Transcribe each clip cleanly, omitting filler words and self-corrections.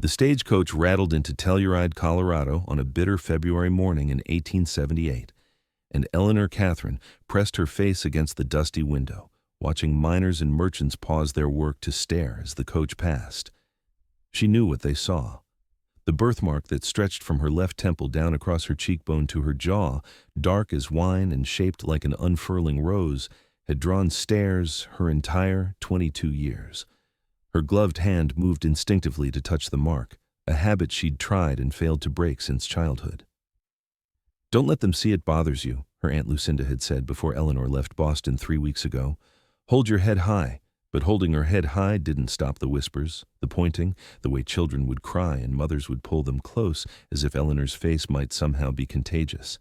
The stagecoach rattled into Telluride, Colorado on a bitter February morning in 1878, and Eleanor Catherine pressed her face against the dusty window, watching miners and merchants pause their work to stare as the coach passed. She knew what they saw. The birthmark that stretched from her left temple down across her cheekbone to her jaw, dark as wine and shaped like an unfurling rose, had drawn stares her entire 22 years. Her gloved hand moved instinctively to touch the mark, a habit she'd tried and failed to break since childhood. "Don't let them see it bothers you," her Aunt Lucinda had said before Eleanor left Boston 3 weeks ago. "Hold your head high." But holding her head high didn't stop the whispers, the pointing, the way children would cry and mothers would pull them close as if Eleanor's face might somehow be contagious.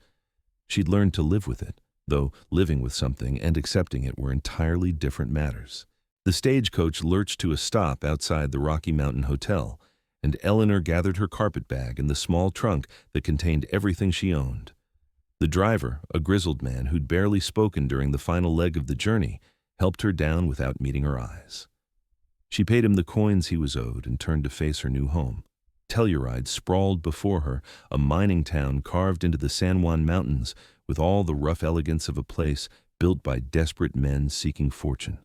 She'd learned to live with it, though living with something and accepting it were entirely different matters. The stagecoach lurched to a stop outside the Rocky Mountain Hotel, and Eleanor gathered her carpet bag and the small trunk that contained everything she owned. The driver, a grizzled man who'd barely spoken during the final leg of the journey, helped her down without meeting her eyes. She paid him the coins he was owed and turned to face her new home. Telluride sprawled before her, a mining town carved into the San Juan Mountains with all the rough elegance of a place built by desperate men seeking fortune.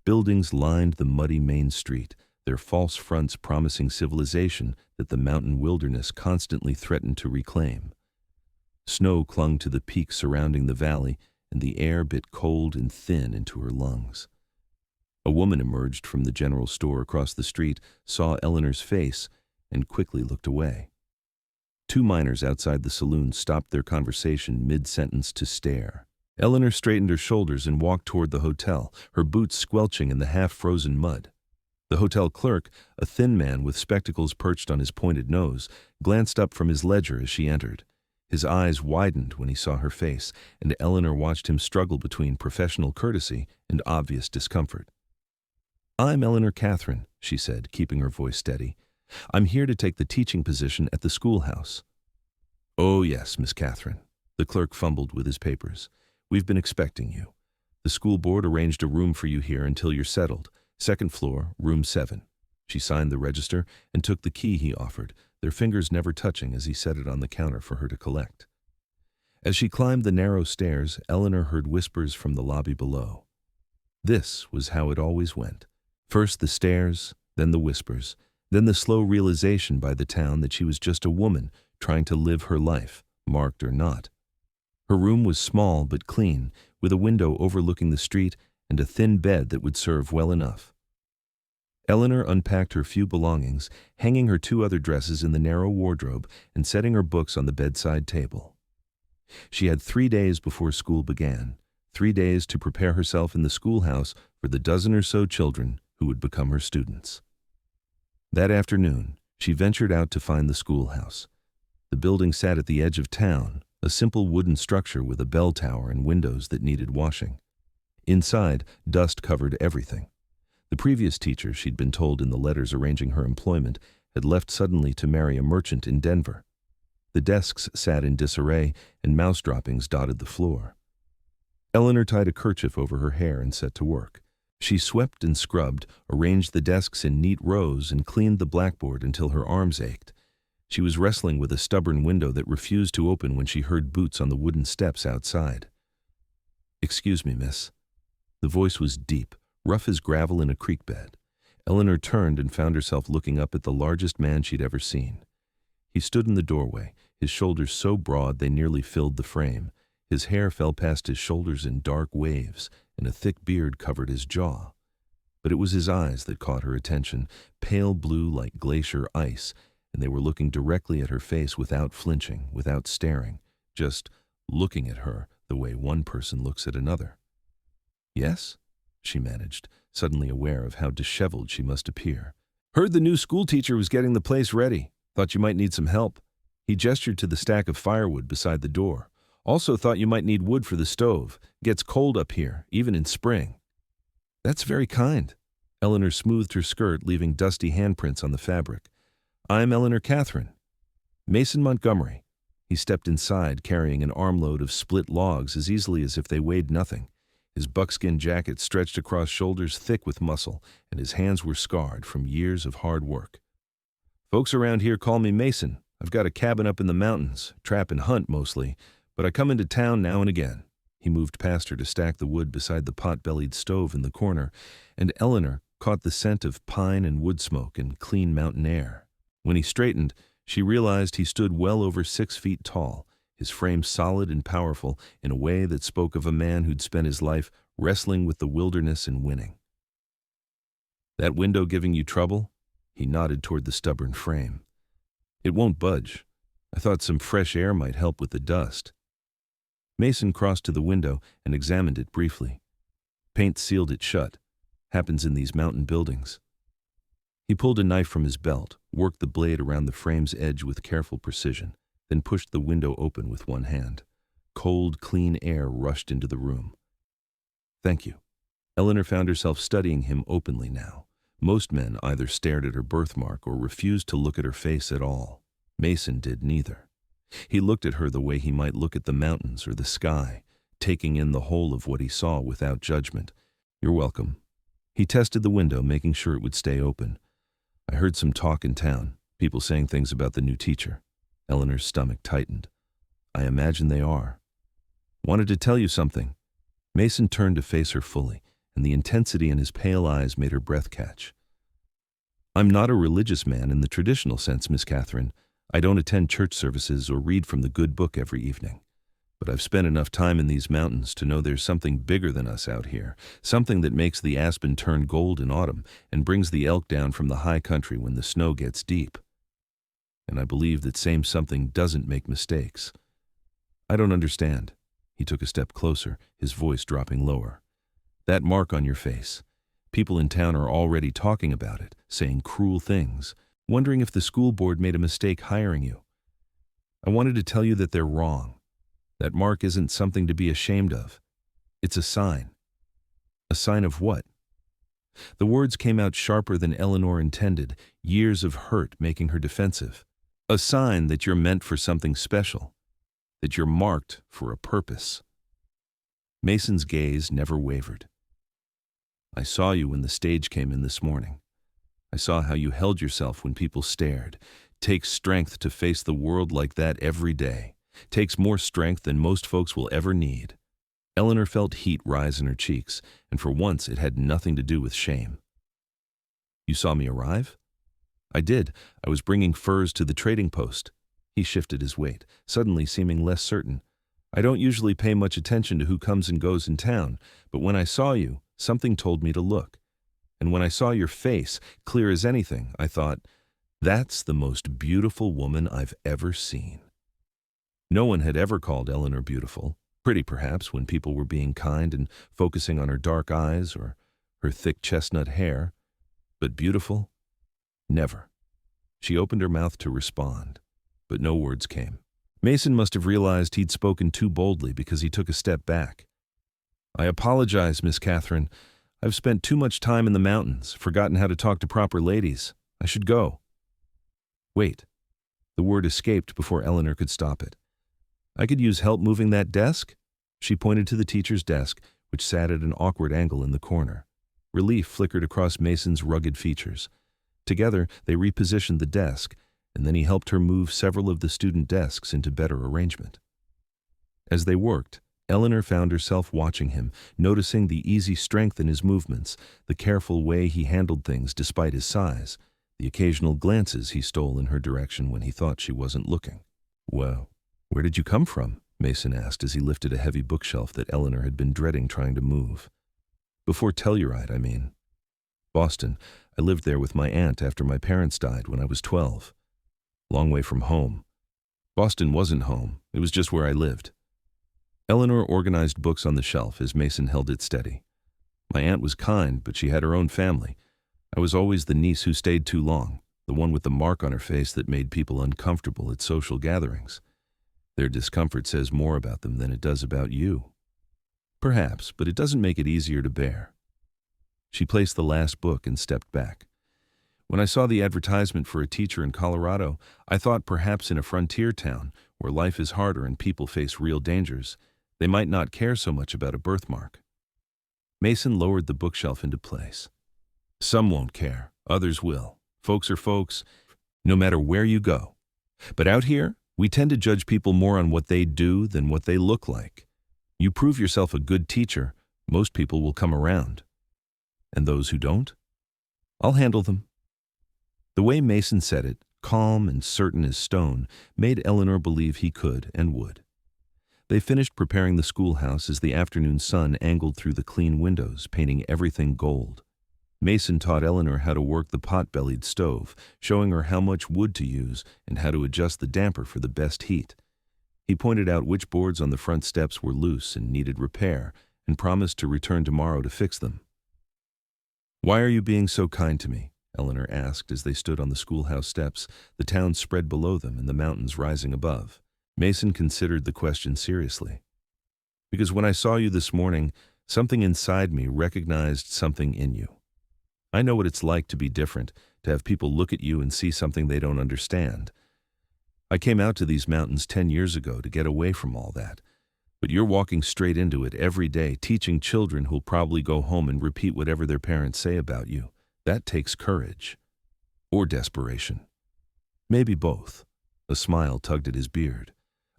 Buildings lined the muddy main street, their false fronts promising civilization that the mountain wilderness constantly threatened to reclaim. Snow clung to the peaks surrounding the valley, and the air bit cold and thin into her lungs. A woman emerged from the general store across the street, saw Eleanor's face, and quickly looked away. 2 miners outside the saloon stopped their conversation mid-sentence to stare. Eleanor straightened her shoulders and walked toward the hotel, her boots squelching in the half-frozen mud. The hotel clerk, a thin man with spectacles perched on his pointed nose, glanced up from his ledger as she entered. His eyes widened when he saw her face, and Eleanor watched him struggle between professional courtesy and obvious discomfort. "I'm Eleanor Catherine," she said, keeping her voice steady. "I'm here to take the teaching position at the schoolhouse." "Oh, yes, Miss Catherine." The clerk fumbled with his papers. "We've been expecting you. The school board arranged a room for you here until you're settled. 2nd floor, room 7. She signed the register and took the key he offered, their fingers never touching as he set it on the counter for her to collect. As she climbed the narrow stairs, Eleanor heard whispers from the lobby below. This was how it always went. First the stairs, then the whispers, then the slow realization by the town that she was just a woman trying to live her life, marked or not. Her room was small but clean, with a window overlooking the street and a thin bed that would serve well enough. Eleanor unpacked her few belongings, hanging her 2 other dresses in the narrow wardrobe and setting her books on the bedside table. She had 3 days before school began, 3 days to prepare herself in the schoolhouse for the dozen or so children who would become her students. That afternoon, she ventured out to find the schoolhouse. The building sat at the edge of town, a simple wooden structure with a bell tower and windows that needed washing. Inside, dust covered everything. The previous teacher, she'd been told in the letters arranging her employment, had left suddenly to marry a merchant in Denver. The desks sat in disarray, and mouse droppings dotted the floor. Eleanor tied a kerchief over her hair and set to work. She swept and scrubbed, arranged the desks in neat rows, and cleaned the blackboard until her arms ached. She was wrestling with a stubborn window that refused to open when she heard boots on the wooden steps outside. "Excuse me, miss." The voice was deep, rough as gravel in a creek bed. Eleanor turned and found herself looking up at the largest man she'd ever seen. He stood in the doorway, his shoulders so broad they nearly filled the frame. His hair fell past his shoulders in dark waves, and a thick beard covered his jaw. But it was his eyes that caught her attention, pale blue like glacier ice, and they were looking directly at her face without flinching, without staring, just looking at her the way one person looks at another. "Yes?" she managed, suddenly aware of how disheveled she must appear. "Heard the new schoolteacher was getting the place ready. Thought you might need some help." He gestured to the stack of firewood beside the door. "Also thought you might need wood for the stove. Gets cold up here, even in spring." "That's very kind." Eleanor smoothed her skirt, leaving dusty handprints on the fabric. "I'm Eleanor Catherine." "Mason Montgomery." He stepped inside, carrying an armload of split logs as easily as if they weighed nothing. His buckskin jacket stretched across shoulders thick with muscle, and his hands were scarred from years of hard work. Folks around here call me Mason. I've got a cabin up in the mountains, trap and hunt mostly, but I come into town now and again. He moved past her to stack the wood beside the pot-bellied stove in the corner, and Eleanor caught the scent of pine and wood smoke and clean mountain air. When he straightened, she realized he stood well over 6 feet tall, his frame solid and powerful in a way that spoke of a man who'd spent his life wrestling with the wilderness and winning. "That window giving you trouble?" He nodded toward the stubborn frame. "It won't budge. I thought some fresh air might help with the dust." Mason crossed to the window and examined it briefly. Paint sealed it shut. Happens in these mountain buildings. He pulled a knife from his belt, worked the blade around the frame's edge with careful precision, then pushed the window open with one hand. Cold, clean air rushed into the room. "Thank you." Eleanor found herself studying him openly now. Most men either stared at her birthmark or refused to look at her face at all. Mason did neither. He looked at her the way he might look at the mountains or the sky, taking in the whole of what he saw without judgment. "You're welcome." He tested the window, making sure it would stay open. "I heard some talk in town, people saying things about the new teacher." Eleanor's stomach tightened. "I imagine they are." "Wanted to tell you something." Mason turned to face her fully, and the intensity in his pale eyes made her breath catch. "I'm not a religious man in the traditional sense, Miss Catherine. I don't attend church services or read from the good book every evening. But I've spent enough time in these mountains to know there's something bigger than us out here, something that makes the aspen turn gold in autumn and brings the elk down from the high country when the snow gets deep. And I believe that same something doesn't make mistakes. I don't understand." He took a step closer, his voice dropping lower. "That mark on your face. People in town are already talking about it, saying cruel things, wondering if the school board made a mistake hiring you. I wanted to tell you that they're wrong. That mark isn't something to be ashamed of. It's a sign." "A sign of what?" The words came out sharper than Eleanor intended, years of hurt making her defensive. "A sign that you're meant for something special, that you're marked for a purpose." Mason's gaze never wavered. "I saw you when the stage came in this morning. I saw how you held yourself when people stared. Takes strength to face the world like that every day. Takes more strength than most folks will ever need." Eleanor felt heat rise in her cheeks, and for once it had nothing to do with shame. "You saw me arrive?" "I did. I was bringing furs to the trading post." He shifted his weight, suddenly seeming less certain. "I don't usually pay much attention to who comes and goes in town, but when I saw you, something told me to look. And when I saw your face, clear as anything, I thought, that's the most beautiful woman I've ever seen." No one had ever called Eleanor beautiful. Pretty, perhaps, when people were being kind and focusing on her dark eyes or her thick chestnut hair. But beautiful? Never. She opened her mouth to respond, but no words came. Mason must have realized he'd spoken too boldly because he took a step back. "I apologize, Miss Catherine. I've spent too much time in the mountains, forgotten how to talk to proper ladies. I should go." "Wait." The word escaped before Eleanor could stop it. "I could use help moving that desk?" She pointed to the teacher's desk, which sat at an awkward angle in the corner. Relief flickered across Mason's rugged features. Together, they repositioned the desk, and then he helped her move several of the student desks into better arrangement. As they worked, Eleanor found herself watching him, noticing the easy strength in his movements, the careful way he handled things despite his size, the occasional glances he stole in her direction when he thought she wasn't looking. "Well, where did you come from?" Mason asked as he lifted a heavy bookshelf that Eleanor had been dreading trying to move. "Before Telluride, I mean." "Boston. I lived there with my aunt after my parents died when I was 12. Long way from home." "Boston wasn't home. It was just where I lived." Eleanor organized books on the shelf as Mason held it steady. "My aunt was kind, but she had her own family. I was always the niece who stayed too long, the one with the mark on her face that made people uncomfortable at social gatherings. Their discomfort says more about them than it does about you." "Perhaps, but it doesn't make it easier to bear." She placed the last book and stepped back. "When I saw the advertisement for a teacher in Colorado, I thought perhaps in a frontier town, where life is harder and people face real dangers, they might not care so much about a birthmark." Mason lowered the bookshelf into place. "Some won't care, others will. Folks are folks. no matter where you go. But out here, we tend to judge people more on what they do than what they look like. You prove yourself a good teacher, most people will come around. And those who don't? I'll handle them. The way Mason said it, calm and certain as stone, made Eleanor believe he could and would. They finished preparing the schoolhouse as the afternoon sun angled through the clean windows, painting everything gold. Mason taught Eleanor how to work the pot-bellied stove, showing her how much wood to use and how to adjust the damper for the best heat. He pointed out which boards on the front steps were loose and needed repair, and promised to return tomorrow to fix them. "Why are you being so kind to me?" Eleanor asked as they stood on the schoolhouse steps, the town spread below them and the mountains rising above. Mason considered the question seriously. "Because when I saw you this morning, something inside me recognized something in you. I know what it's like to be different, to have people look at you and see something they don't understand. I came out to these mountains 10 years ago to get away from all that. But you're walking straight into it every day, teaching children who'll probably go home and repeat whatever their parents say about you. That takes courage. Or desperation. Maybe both." A smile tugged at his beard.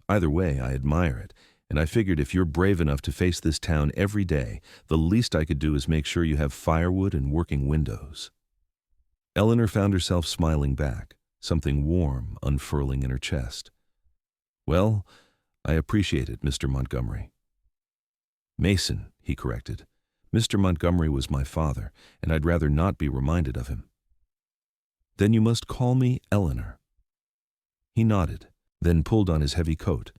"Either way, I admire it, and I figured if you're brave enough to face this town every day, the least I could do is make sure you have firewood and working windows." Eleanor found herself smiling back, something warm unfurling in her chest. "Well, I appreciate it, Mr. Montgomery." "Mason," he corrected. "Mr. Montgomery was my father, and I'd rather not be reminded of him." "Then you must call me Eleanor." He nodded, then pulled on his heavy coat.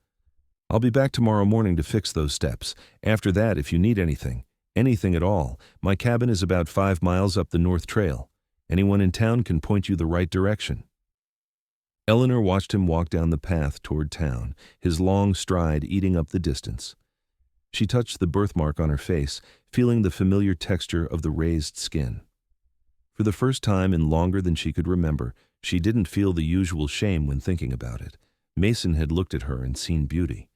"I'll be back tomorrow morning to fix those steps. After that, if you need anything at all, my cabin is about 5 miles up the North Trail. Anyone in town can point you the right direction." Eleanor watched him walk down the path toward town, his long stride eating up the distance. She touched the birthmark on her face, feeling the familiar texture of the raised skin. For the first time in longer than she could remember, she didn't feel the usual shame when thinking about it. Mason had looked at her and seen beauty.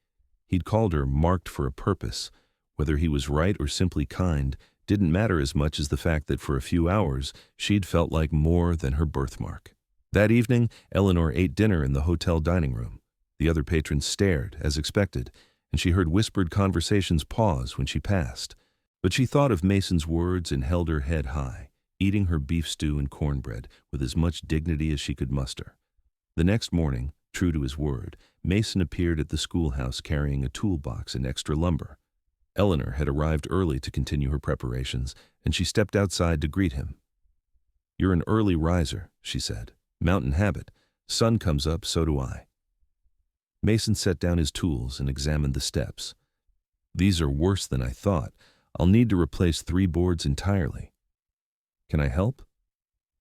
He'd called her marked for a purpose. Whether he was right or simply kind didn't matter as much as the fact that for a few hours she'd felt like more than her birthmark. That evening, Eleanor ate dinner in the hotel dining room. The other patrons stared, as expected, and she heard whispered conversations pause when she passed. But she thought of Mason's words and held her head high, eating her beef stew and cornbread with as much dignity as she could muster. The next morning, true to his word, Mason appeared at the schoolhouse carrying a toolbox and extra lumber. Eleanor had arrived early to continue her preparations, and she stepped outside to greet him. "You're an early riser," she said. "Mountain habit. Sun comes up, so do I." Mason set down his tools and examined the steps. "These are worse than I thought. I'll need to replace 3 boards entirely. Can I help?"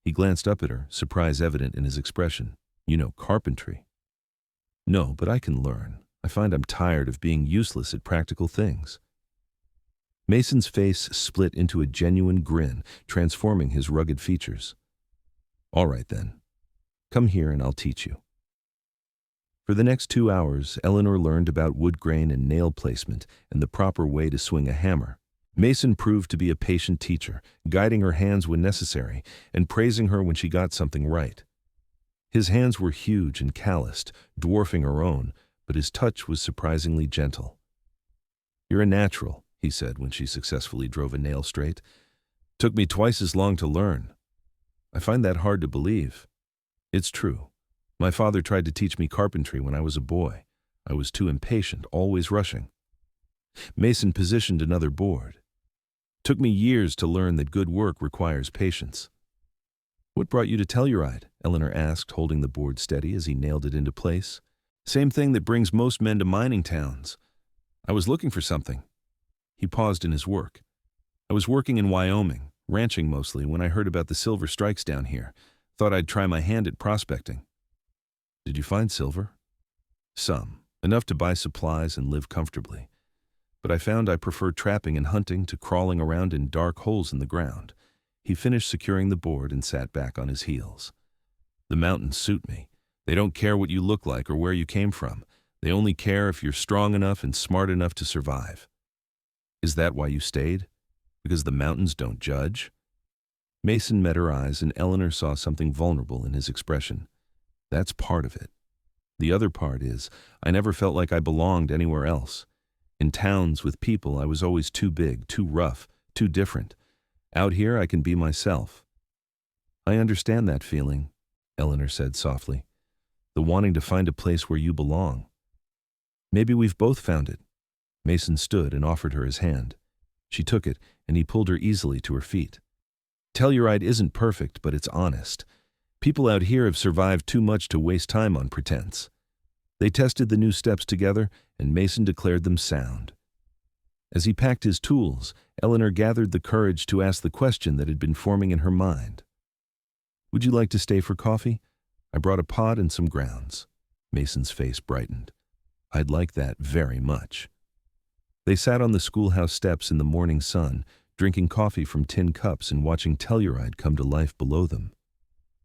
He glanced up at her, surprise evident in his expression. "You know carpentry." "No, but I can learn. I find I'm tired of being useless at practical things." Mason's face split into a genuine grin, transforming his rugged features. "All right then. Come here and I'll teach you." For the next 2 hours, Eleanor learned about wood grain and nail placement and the proper way to swing a hammer. Mason proved to be a patient teacher, guiding her hands when necessary and praising her when she got something right. His hands were huge and calloused, dwarfing her own, but his touch was surprisingly gentle. "You're a natural," he said when she successfully drove a nail straight. "Took me twice as long to learn." "I find that hard to believe." "It's true. My father tried to teach me carpentry when I was a boy. I was too impatient, always rushing." Mason positioned another board. "Took me years to learn that good work requires patience." "What brought you to Telluride?" Eleanor asked, holding the board steady as he nailed it into place. "Same thing that brings most men to mining towns. I was looking for something." He paused in his work. "I was working in Wyoming, ranching mostly, when I heard about the silver strikes down here. Thought I'd try my hand at prospecting." "Did you find silver?" "Some. Enough to buy supplies and live comfortably. But I found I prefer trapping and hunting to crawling around in dark holes in the ground." He finished securing the board and sat back on his heels. "The mountains suit me. They don't care what you look like or where you came from. They only care if you're strong enough and smart enough to survive." "Is that why you stayed? Because the mountains don't judge?" Mason met her eyes, and Eleanor saw something vulnerable in his expression. That's part of it. The other part is, I never felt like I belonged anywhere else. In towns with people, I was always too big, too rough, too different. Out here, I can be myself. I understand that feeling, Eleanor said softly. The wanting to find a place where you belong. Maybe we've both found it. Mason stood and offered her his hand. She took it, and he pulled her easily to her feet. Telluride isn't perfect, but it's honest. People out here have survived too much to waste time on pretense. They tested the new steps together, and Mason declared them sound. As he packed his tools, Eleanor gathered the courage to ask the question that had been forming in her mind. Would you like to stay for coffee? I brought a pot and some grounds. Mason's face brightened. I'd like that very much. They sat on the schoolhouse steps in the morning sun, drinking coffee from tin cups and watching Telluride come to life below them.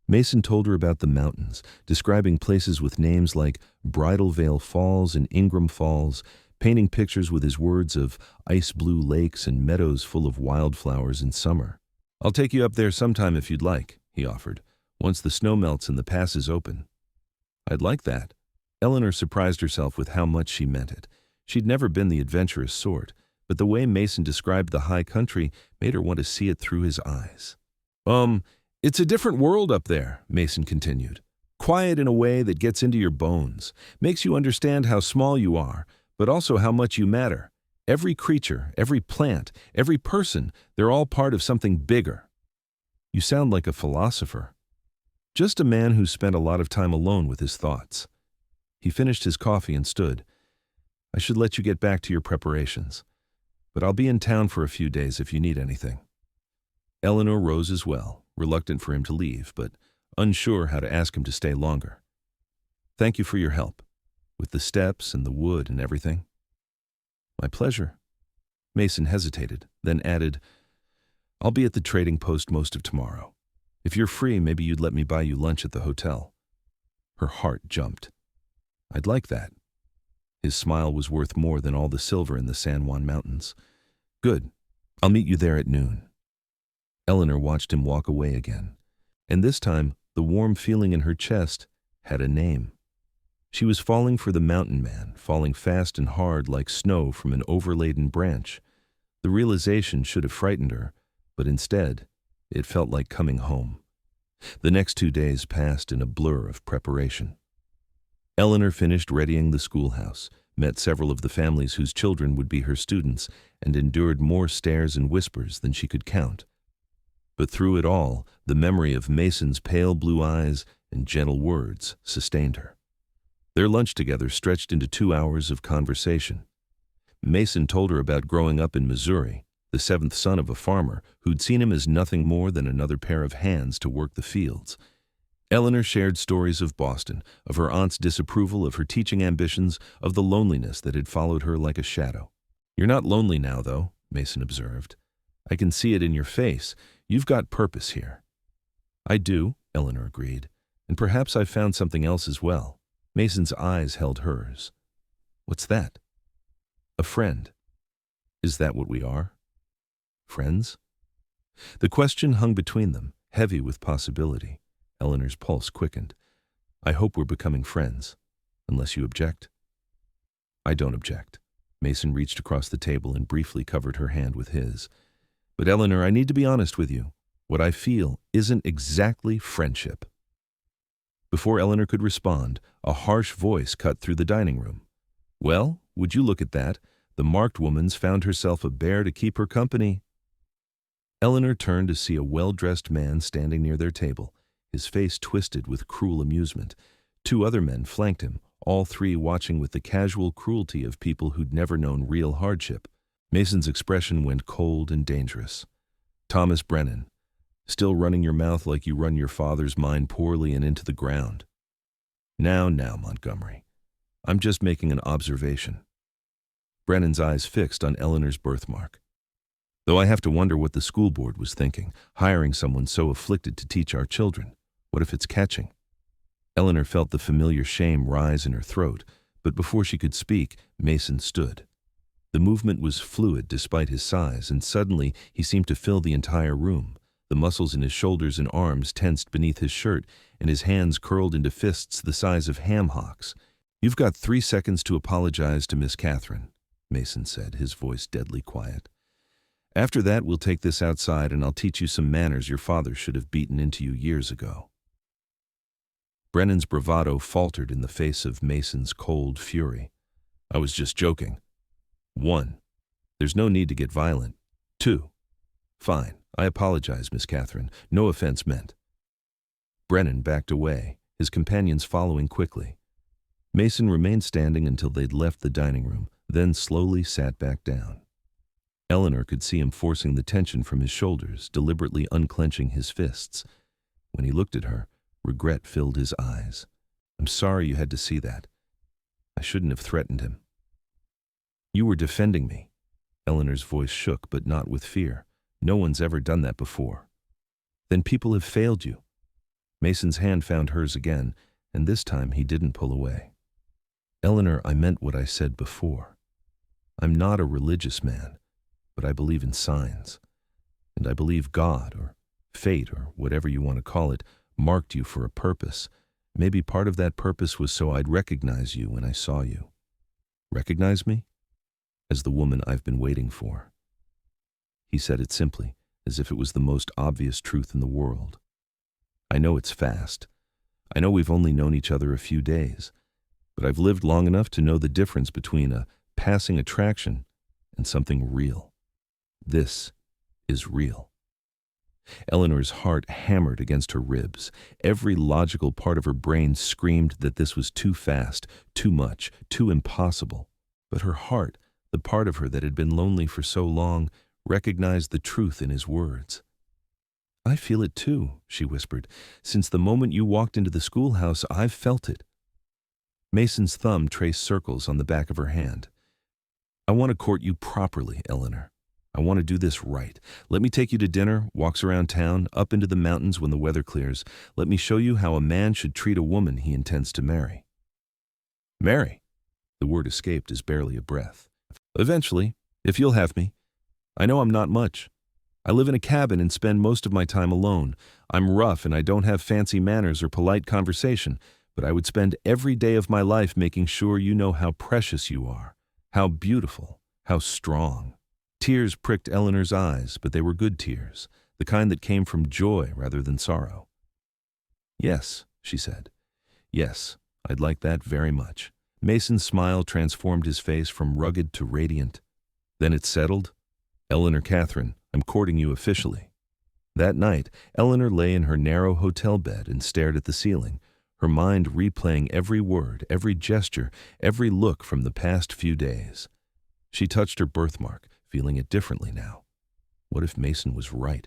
Mason told her about the mountains, describing places with names like Bridal Veil Falls and Ingram Falls, painting pictures with his words of ice-blue lakes and meadows full of wildflowers in summer. I'll take you up there sometime if you'd like, he offered, once the snow melts and the pass is open. I'd like that. Eleanor surprised herself with how much she meant it. She'd never been the adventurous sort, but the way Mason described the high country made her want to see it through his eyes. It's a different world up there, Mason continued. Quiet in a way that gets into your bones, makes you understand how small you are, but also how much you matter. Every creature, every plant, every person, they're all part of something bigger. You sound like a philosopher. Just a man who spent a lot of time alone with his thoughts. He finished his coffee and stood. I should let you get back to your preparations, but I'll be in town for a few days if you need anything. Eleanor rose as well, reluctant for him to leave, but unsure how to ask him to stay longer. Thank you for your help, with the steps and the wood and everything. My pleasure. Mason hesitated, then added, I'll be at the trading post most of tomorrow. If you're free, maybe you'd let me buy you lunch at the hotel. Her heart jumped. I'd like that. His smile was worth more than all the silver in the San Juan Mountains. Good. I'll meet you there at noon. Eleanor watched him walk away again, and this time the warm feeling in her chest had a name. She was falling for the mountain man, falling fast and hard like snow from an overladen branch. The realization should have frightened her, but instead, it felt like coming home. The next 2 days passed in a blur of preparation. Eleanor finished readying the schoolhouse, met several of the families whose children would be her students, and endured more stares and whispers than she could count. But through it all, the memory of Mason's pale blue eyes and gentle words sustained her. Their lunch together stretched into 2 hours of conversation. Mason told her about growing up in Missouri, the 7th son of a farmer who'd seen him as nothing more than another pair of hands to work the fields. Eleanor shared stories of Boston, of her aunt's disapproval of her teaching ambitions, of the loneliness that had followed her like a shadow. You're not lonely now, though, Mason observed. I can see it in your face. You've got purpose here. I do, Eleanor agreed, and perhaps I've found something else as well. Mason's eyes held hers. What's that? A friend. Is that what we are? Friends? The question hung between them, heavy with possibility. Eleanor's pulse quickened. I hope we're becoming friends, unless you object. I don't object. Mason reached across the table and briefly covered her hand with his. But Eleanor, I need to be honest with you. What I feel isn't exactly friendship. Before Eleanor could respond, a harsh voice cut through the dining room. Well, would you look at that? The marked woman's found herself a bear to keep her company. Eleanor turned to see a well-dressed man standing near their table, his face twisted with cruel amusement. 2 other men flanked him, all 3 watching with the casual cruelty of people who'd never known real hardship. Mason's expression went cold and dangerous. Thomas Brennan, still running your mouth like you run your father's mine poorly and into the ground. Now, Montgomery. I'm just making an observation. Brennan's eyes fixed on Eleanor's birthmark. Though I have to wonder what the school board was thinking, hiring someone so afflicted to teach our children. What if it's catching? Eleanor felt the familiar shame rise in her throat, but before she could speak, Mason stood. The movement was fluid despite his size, and suddenly he seemed to fill the entire room. The muscles in his shoulders and arms tensed beneath his shirt, and his hands curled into fists the size of ham hocks. "You've got 3 seconds to apologize to Miss Catherine," Mason said, his voice deadly quiet. "After that, we'll take this outside and I'll teach you some manners your father should have beaten into you years ago." Brennan's bravado faltered in the face of Mason's cold fury. "I was just joking. 1. There's no need to get violent. 2. Fine, I apologize, Miss Catherine. No offense meant." Brennan backed away, his companions following quickly. Mason remained standing until they'd left the dining room, then slowly sat back down. Eleanor could see him forcing the tension from his shoulders, deliberately unclenching his fists. When he looked at her, regret filled his eyes. "I'm sorry you had to see that. I shouldn't have threatened him." "You were defending me." Eleanor's voice shook, but not with fear. "No one's ever done that before." "Then people have failed you." Mason's hand found hers again, and this time he didn't pull away. "Eleanor, I meant what I said before. I'm not a religious man, but I believe in signs. And I believe God, or fate, or whatever you want to call it, marked you for a purpose. Maybe part of that purpose was so I'd recognize you when I saw you." "Recognize me?" "As the woman I've been waiting for." He said it simply, as if it was the most obvious truth in the world. "I know it's fast. I know we've only known each other a few days, but I've lived long enough to know the difference between a passing attraction and something real. This is real." Eleanor's heart hammered against her ribs. Every logical part of her brain screamed that this was too fast, too much, too impossible. But her heart, the part of her that had been lonely for so long, recognized the truth in his words. "I feel it too," she whispered. "Since the moment you walked into the schoolhouse, I've felt it." Mason's thumb traced circles on the back of her hand. "I want to court you properly, Eleanor. I want to do this right. Let me take you to dinner, walks around town, up into the mountains when the weather clears. Let me show you how a man should treat a woman he intends to marry." "Marry?" The word escaped as barely a breath. "Eventually, if you'll have me. I know I'm not much. I live in a cabin and spend most of my time alone. I'm rough and I don't have fancy manners or polite conversation, but I would spend every day of my life making sure you know how precious you are, how beautiful, how strong." Tears pricked Eleanor's eyes, but they were good tears, the kind that came from joy rather than sorrow. "Yes," she said. "Yes, I'd like that very much." Mason's smile transformed his face from rugged to radiant. "Then it's settled? Eleanor Catherine, I'm courting you officially." That night, Eleanor lay in her narrow hotel bed and stared at the ceiling, her mind replaying every word, every gesture, every look from the past few days. She touched her birthmark, feeling it differently now. What if Mason was right?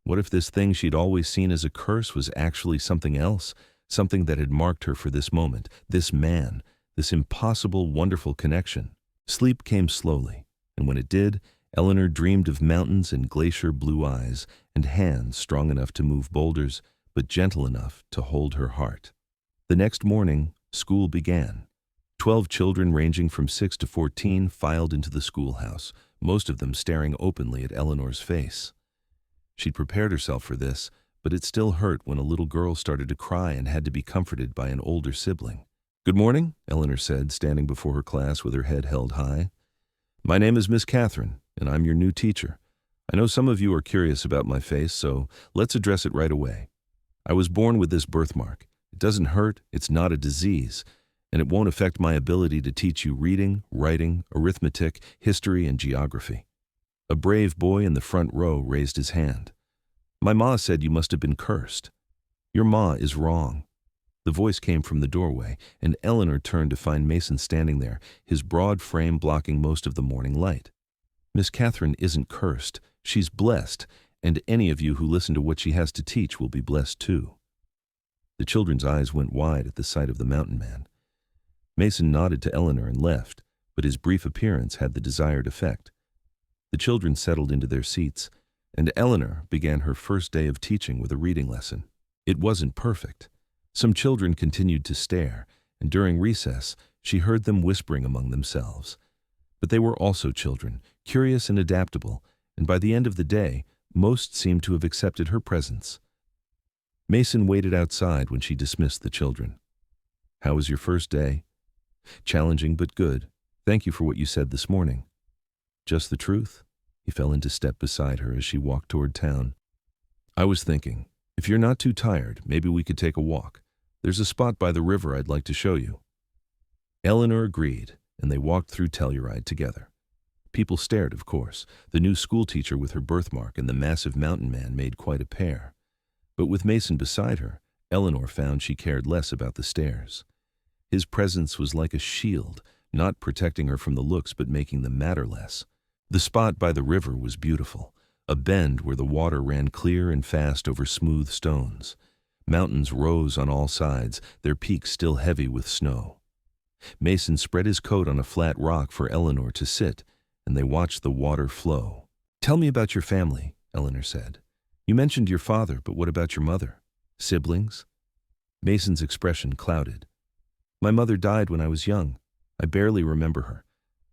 What if this thing she'd always seen as a curse was actually something else, something that had marked her for this moment, this man, this impossible, wonderful connection? Sleep came slowly, and when it did, Eleanor dreamed of mountains and glacier blue eyes, and hands strong enough to move boulders, but gentle enough to hold her heart. The next morning, school began. 12 children ranging from 6 to 14 filed into the schoolhouse, most of them staring openly at Eleanor's face. She'd prepared herself for this, but it still hurt when a little girl started to cry and had to be comforted by an older sibling. "Good morning," Eleanor said, standing before her class with her head held high. "My name is Miss Catherine, and I'm your new teacher. I know some of you are curious about my face, so let's address it right away. I was born with this birthmark. It doesn't hurt, it's not a disease, and it won't affect my ability to teach you reading, writing, arithmetic, history, and geography." A brave boy in the front row raised his hand. "My ma said you must have been cursed." "Your ma is wrong." The voice came from the doorway, and Eleanor turned to find Mason standing there, his broad frame blocking most of the morning light. "Miss Catherine isn't cursed. She's blessed, and any of you who listen to what she has to teach will be blessed too." The children's eyes went wide at the sight of the mountain man. Mason nodded to Eleanor and left, but his brief appearance had the desired effect. The children settled into their seats, and Eleanor began her first day of teaching with a reading lesson. It wasn't perfect. Some children continued to stare, and during recess, she heard them whispering among themselves. But they were also children, curious and adaptable, and by the end of the day, Most seemed to have accepted her presence. Mason waited outside when she dismissed the children. "How was your first day?" "Challenging but good. Thank you for what you said this morning." "Just the truth?" He fell into step beside her as she walked toward town. "I was thinking, if you're not too tired, maybe we could take a walk. There's a spot by the river I'd like to show you." Eleanor agreed, and they walked through Telluride together. People stared, of course. The new schoolteacher with her birthmark and the massive mountain man made quite a pair. But with Mason beside her, Eleanor found she cared less about the stares. His presence was like a shield, not protecting her from the looks but making them matter less. The spot by the river was beautiful, a bend where the water ran clear and fast over smooth stones. Mountains rose on all sides, their peaks still heavy with snow. Mason spread his coat on a flat rock for Eleanor to sit, and they watched the water flow. "Tell me about your family," Eleanor said. "You mentioned your father, but what about your mother? Siblings?" Mason's expression clouded. "My mother died when I was young. I barely remember her.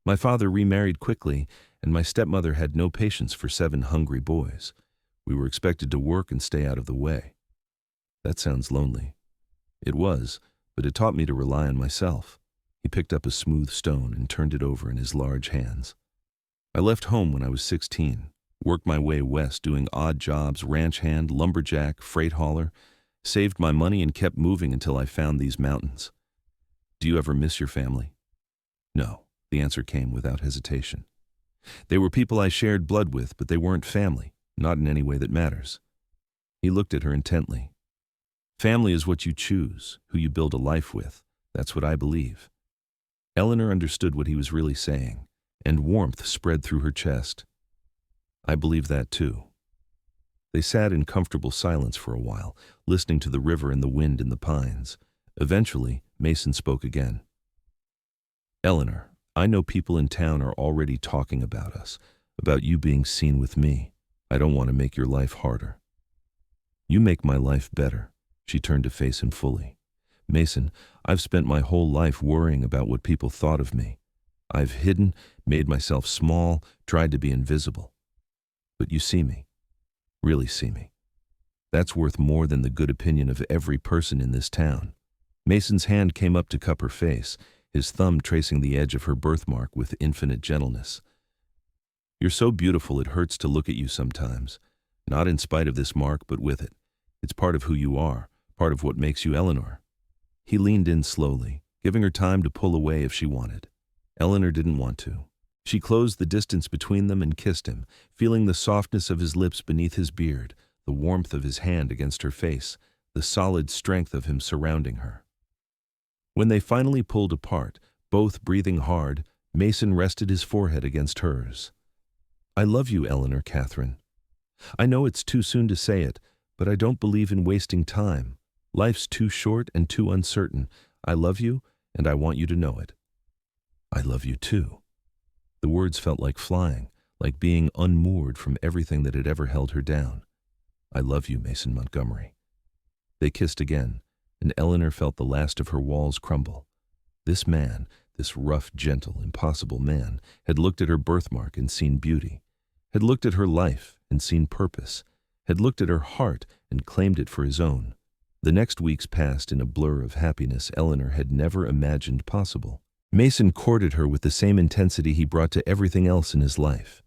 My father remarried quickly, and my stepmother had no patience for 7 hungry boys. We were expected to work and stay out of the way." "That sounds lonely." "It was, but it taught me to rely on myself." He picked up a smooth stone and turned it over in his large hands. "I left home when I was 16, worked my way west doing odd jobs, ranch hand, lumberjack, freight hauler, saved my money and kept moving until I found these mountains." "Do you ever miss your family?" "No," the answer came without hesitation. "They were people I shared blood with, but they weren't family, not in any way that matters." He looked at her intently. "Family is what you choose, who you build a life with. That's what I believe." Eleanor understood what he was really saying, and warmth spread through her chest. "I believe that too." They sat in comfortable silence for a while, listening to the river and the wind in the pines. Eventually, Mason spoke again. "Eleanor, I know people in town are already talking about us, about you being seen with me. I don't want to make your life harder." "You make my life better." She turned to face him fully. "Mason, I've spent my whole life worrying about what people thought of me. I've hidden, made myself small, tried to be invisible. But you see me, really see me. That's worth more than the good opinion of every person in this town." Mason's hand came up to cup her face, his thumb tracing the edge of her birthmark with infinite gentleness. "You're so beautiful it hurts to look at you sometimes. Not in spite of this mark, but with it. It's part of who you are, part of what makes you Eleanor." He leaned in slowly, giving her time to pull away if she wanted. Eleanor didn't want to. She closed the distance between them and kissed him, feeling the softness of his lips beneath his beard, the warmth of his hand against her face, the solid strength of him surrounding her. When they finally pulled apart, both breathing hard, Mason rested his forehead against hers. "I love you, Eleanor Catherine. I know it's too soon to say it, but I don't believe in wasting time. Life's too short and too uncertain. I love you, and I want you to know it." "I love you too." The words felt like flying, like being unmoored from everything that had ever held her down. "I love you, Mason Montgomery." They kissed again, and Eleanor felt the last of her walls crumble. This man, this rough, gentle, impossible man, had looked at her birthmark and seen beauty, had looked at her life and seen purpose, had looked at her heart and claimed it for his own. The next weeks passed in a blur of happiness Eleanor had never imagined possible. Mason courted her with the same intensity he brought to everything else in his life.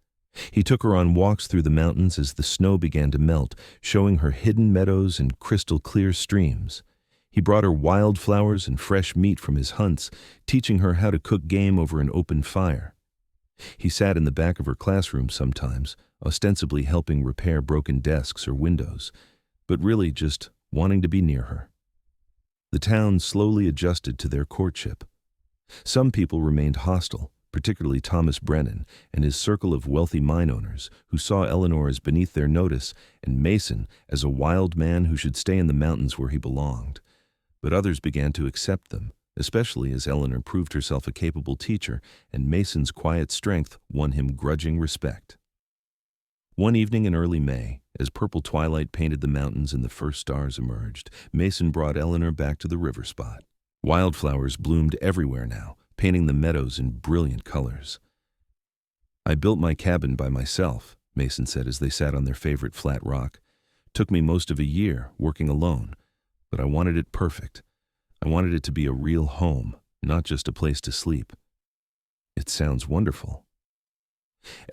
He took her on walks through the mountains as the snow began to melt, showing her hidden meadows and crystal-clear streams. He brought her wildflowers and fresh meat from his hunts, teaching her how to cook game over an open fire. He sat in the back of her classroom sometimes, ostensibly helping repair broken desks or windows, but really just wanting to be near her. The town slowly adjusted to their courtship. Some people remained hostile, particularly Thomas Brennan and his circle of wealthy mine owners who saw Eleanor as beneath their notice and Mason as a wild man who should stay in the mountains where he belonged. But others began to accept them, especially as Eleanor proved herself a capable teacher and Mason's quiet strength won him grudging respect. One evening in early May, as purple twilight painted the mountains and the first stars emerged, Mason brought Eleanor back to the river spot. Wildflowers bloomed everywhere now, painting the meadows in brilliant colors. "I built my cabin by myself," Mason said as they sat on their favorite flat rock. Took me most of a year, working alone, but I wanted it perfect. I wanted it to be a real home, not just a place to sleep. It sounds wonderful.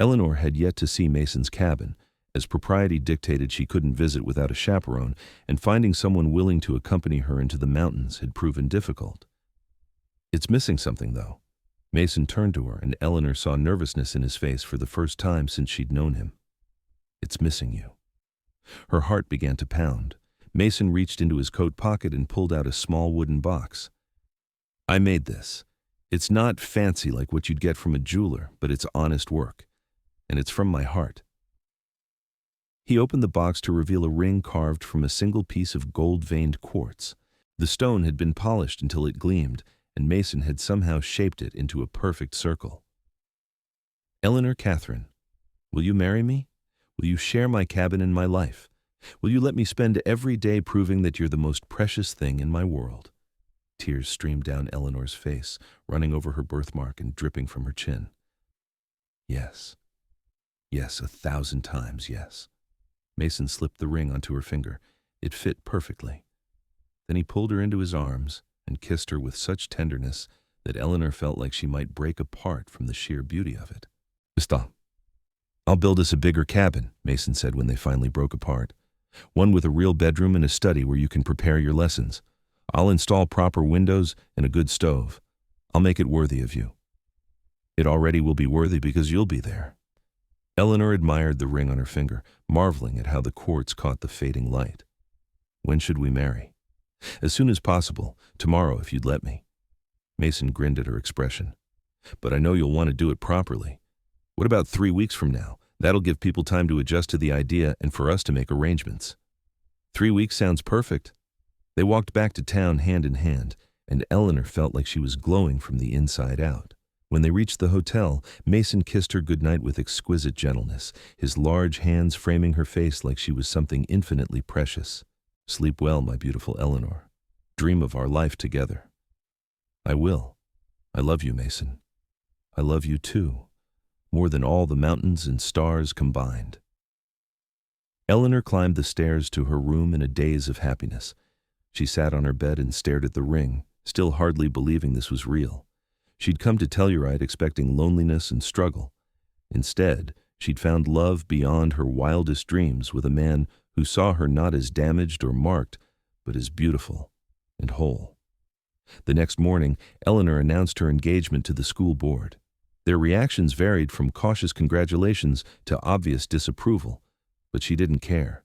Eleanor had yet to see Mason's cabin, as propriety dictated she couldn't visit without a chaperone, and finding someone willing to accompany her into the mountains had proven difficult. It's missing something, though. Mason turned to her, and Eleanor saw nervousness in his face for the first time since she'd known him. It's missing you. Her heart began to pound. Mason reached into his coat pocket and pulled out a small wooden box. I made this. It's not fancy like what you'd get from a jeweler, but it's honest work. And it's from my heart. He opened the box to reveal a ring carved from a single piece of gold-veined quartz. The stone had been polished until it gleamed, and Mason had somehow shaped it into a perfect circle. Eleanor Catherine, will you marry me? Will you share my cabin and my life? Will you let me spend every day proving that you're the most precious thing in my world? Tears streamed down Eleanor's face, running over her birthmark and dripping from her chin. Yes. Yes, 1,000 times yes. Mason slipped the ring onto her finger. It fit perfectly. Then he pulled her into his arms and kissed her with such tenderness that Eleanor felt like she might break apart from the sheer beauty of it. Stop. I'll build us a bigger cabin, Mason said when they finally broke apart. One with a real bedroom and a study where you can prepare your lessons. I'll install proper windows and a good stove. I'll make it worthy of you. It already will be worthy because you'll be there. Eleanor admired the ring on her finger, marveling at how the quartz caught the fading light. When should we marry? As soon as possible, tomorrow if you'd let me. Mason grinned at her expression. But I know you'll want to do it properly. What about 3 weeks from now? That'll give people time to adjust to the idea and for us to make arrangements. 3 weeks sounds perfect. They walked back to town hand in hand, and Eleanor felt like she was glowing from the inside out. When they reached the hotel, Mason kissed her goodnight with exquisite gentleness, his large hands framing her face like she was something infinitely precious. Sleep well, my beautiful Eleanor. Dream of our life together. I will. I love you, Mason. I love you too, more than all the mountains and stars combined. Eleanor climbed the stairs to her room in a daze of happiness. She sat on her bed and stared at the ring, still hardly believing this was real. She'd come to Telluride expecting loneliness and struggle. Instead, she'd found love beyond her wildest dreams with a man who saw her not as damaged or marked, but as beautiful and whole. The next morning, Eleanor announced her engagement to the school board. Their reactions varied from cautious congratulations to obvious disapproval, but she didn't care.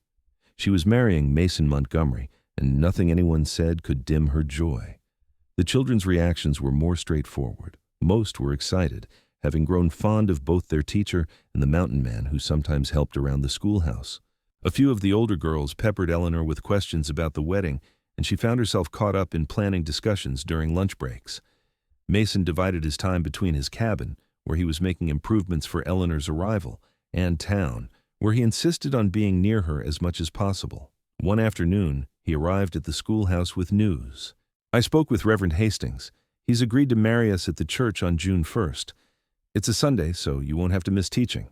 She was marrying Mason Montgomery, and nothing anyone said could dim her joy. The children's reactions were more straightforward. Most were excited, having grown fond of both their teacher and the mountain man who sometimes helped around the schoolhouse. A few of the older girls peppered Eleanor with questions about the wedding, and she found herself caught up in planning discussions during lunch breaks. Mason divided his time between his cabin, where he was making improvements for Eleanor's arrival, and town, where he insisted on being near her as much as possible. One afternoon, he arrived at the schoolhouse with news. I spoke with Reverend Hastings. He's agreed to marry us at the church on June 1st. It's a Sunday, so you won't have to miss teaching.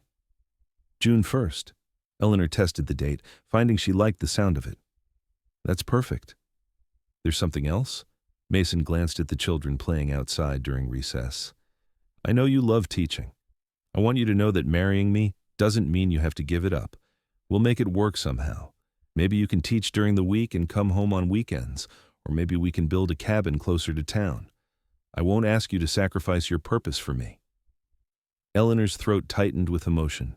June 1st. Eleanor tested the date, finding she liked the sound of it. That's perfect. There's something else? Mason glanced at the children playing outside during recess. I know you love teaching. I want you to know that marrying me doesn't mean you have to give it up. We'll make it work somehow. Maybe you can teach during the week and come home on weekends, or maybe we can build a cabin closer to town. I won't ask you to sacrifice your purpose for me. Eleanor's throat tightened with emotion.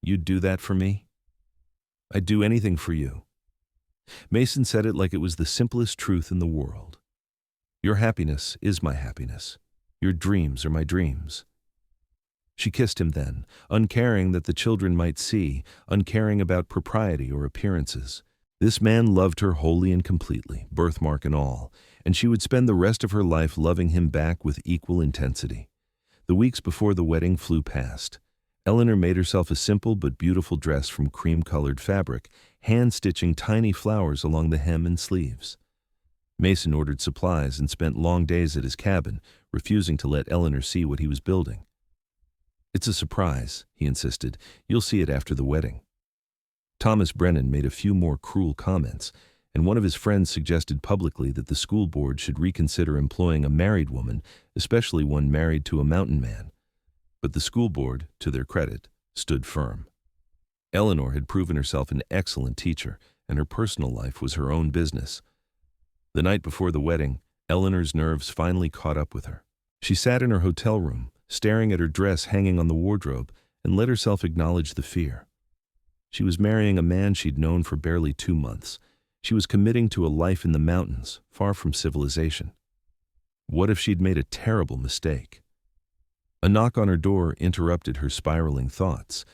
You'd do that for me? I'd do anything for you. Mason said it like it was the simplest truth in the world. Your happiness is my happiness. Your dreams are my dreams. She kissed him then, uncaring that the children might see, uncaring about propriety or appearances. This man loved her wholly and completely, birthmark and all, and she would spend the rest of her life loving him back with equal intensity. The weeks before the wedding flew past. Eleanor made herself a simple but beautiful dress from cream-colored fabric, hand-stitching tiny flowers along the hem and sleeves. Mason ordered supplies and spent long days at his cabin, refusing to let Eleanor see what he was building. It's a surprise, he insisted. You'll see it after the wedding. Thomas Brennan made a few more cruel comments, and one of his friends suggested publicly that the school board should reconsider employing a married woman, especially one married to a mountain man. But the school board, to their credit, stood firm. Eleanor had proven herself an excellent teacher, and her personal life was her own business. The night before the wedding, Eleanor's nerves finally caught up with her. She sat in her hotel room, staring at her dress hanging on the wardrobe, and let herself acknowledge the fear. She was marrying a man she'd known for barely 2 months. She was committing to a life in the mountains, far from civilization. What if she'd made a terrible mistake? A knock on her door interrupted her spiraling thoughts.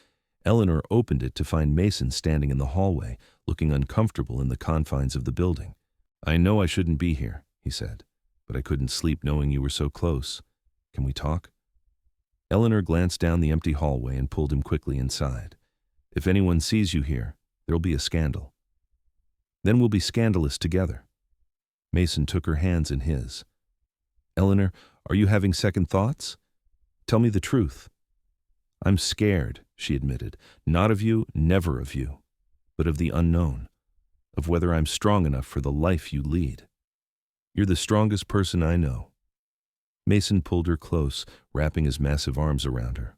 Eleanor opened it to find Mason standing in the hallway, looking uncomfortable in the confines of the building. "I know I shouldn't be here," he said, "but I couldn't sleep knowing you were so close. Can we talk?" Eleanor glanced down the empty hallway and pulled him quickly inside. "If anyone sees you here, there'll be a scandal. Then we'll be scandalous together." Mason took her hands in his. "Eleanor, are you having second thoughts? Tell me the truth." "I'm scared," she admitted. "Not of you, never of you, but of the unknown, of whether I'm strong enough for the life you lead." "You're the strongest person I know." Mason pulled her close, wrapping his massive arms around her.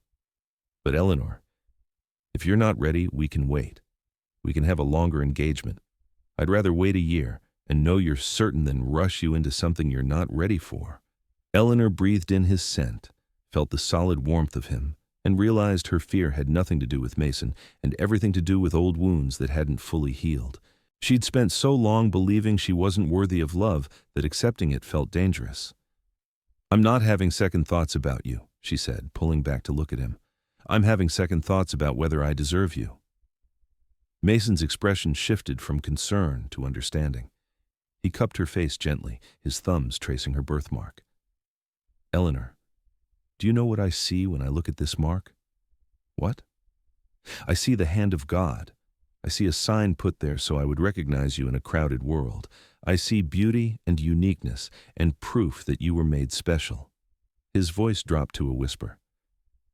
"But Eleanor, if you're not ready, we can wait. We can have a longer engagement. I'd rather wait a year and know you're certain than rush you into something you're not ready for." Eleanor breathed in his scent, felt the solid warmth of him, and realized her fear had nothing to do with Mason and everything to do with old wounds that hadn't fully healed. She'd spent so long believing she wasn't worthy of love that accepting it felt dangerous. "I'm not having second thoughts about you," she said, pulling back to look at him. "I'm having second thoughts about whether I deserve you." Mason's expression shifted from concern to understanding. He cupped her face gently, his thumbs tracing her birthmark. "Eleanor, do you know what I see when I look at this mark?" "What?" "I see the hand of God. I see a sign put there so I would recognize you in a crowded world. I see beauty and uniqueness and proof that you were made special." His voice dropped to a whisper.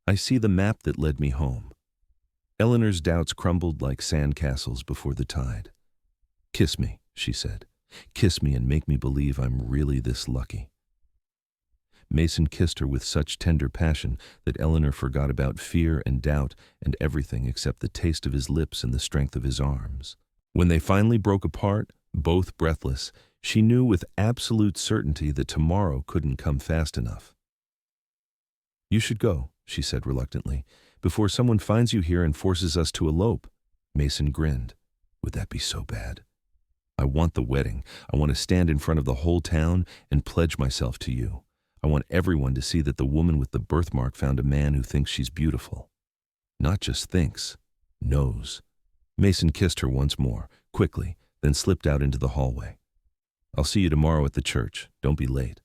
"I see the map that led me home." Eleanor's doubts crumbled like sand castles before the tide. "Kiss me," she said. "Kiss me and make me believe I'm really this lucky." Mason kissed her with such tender passion that Eleanor forgot about fear and doubt and everything except the taste of his lips and the strength of his arms. When they finally broke apart, both breathless, she knew with absolute certainty that tomorrow couldn't come fast enough. "You should go," she said reluctantly, "before someone finds you here and forces us to elope." Mason grinned. "Would that be so bad? I want the wedding. I want to stand in front of the whole town and pledge myself to you. I want everyone to see that the woman with the birthmark found a man who thinks she's beautiful. Not just thinks, knows." Mason kissed her once more, quickly, then slipped out into the hallway. "I'll see you tomorrow at the church. Don't be late."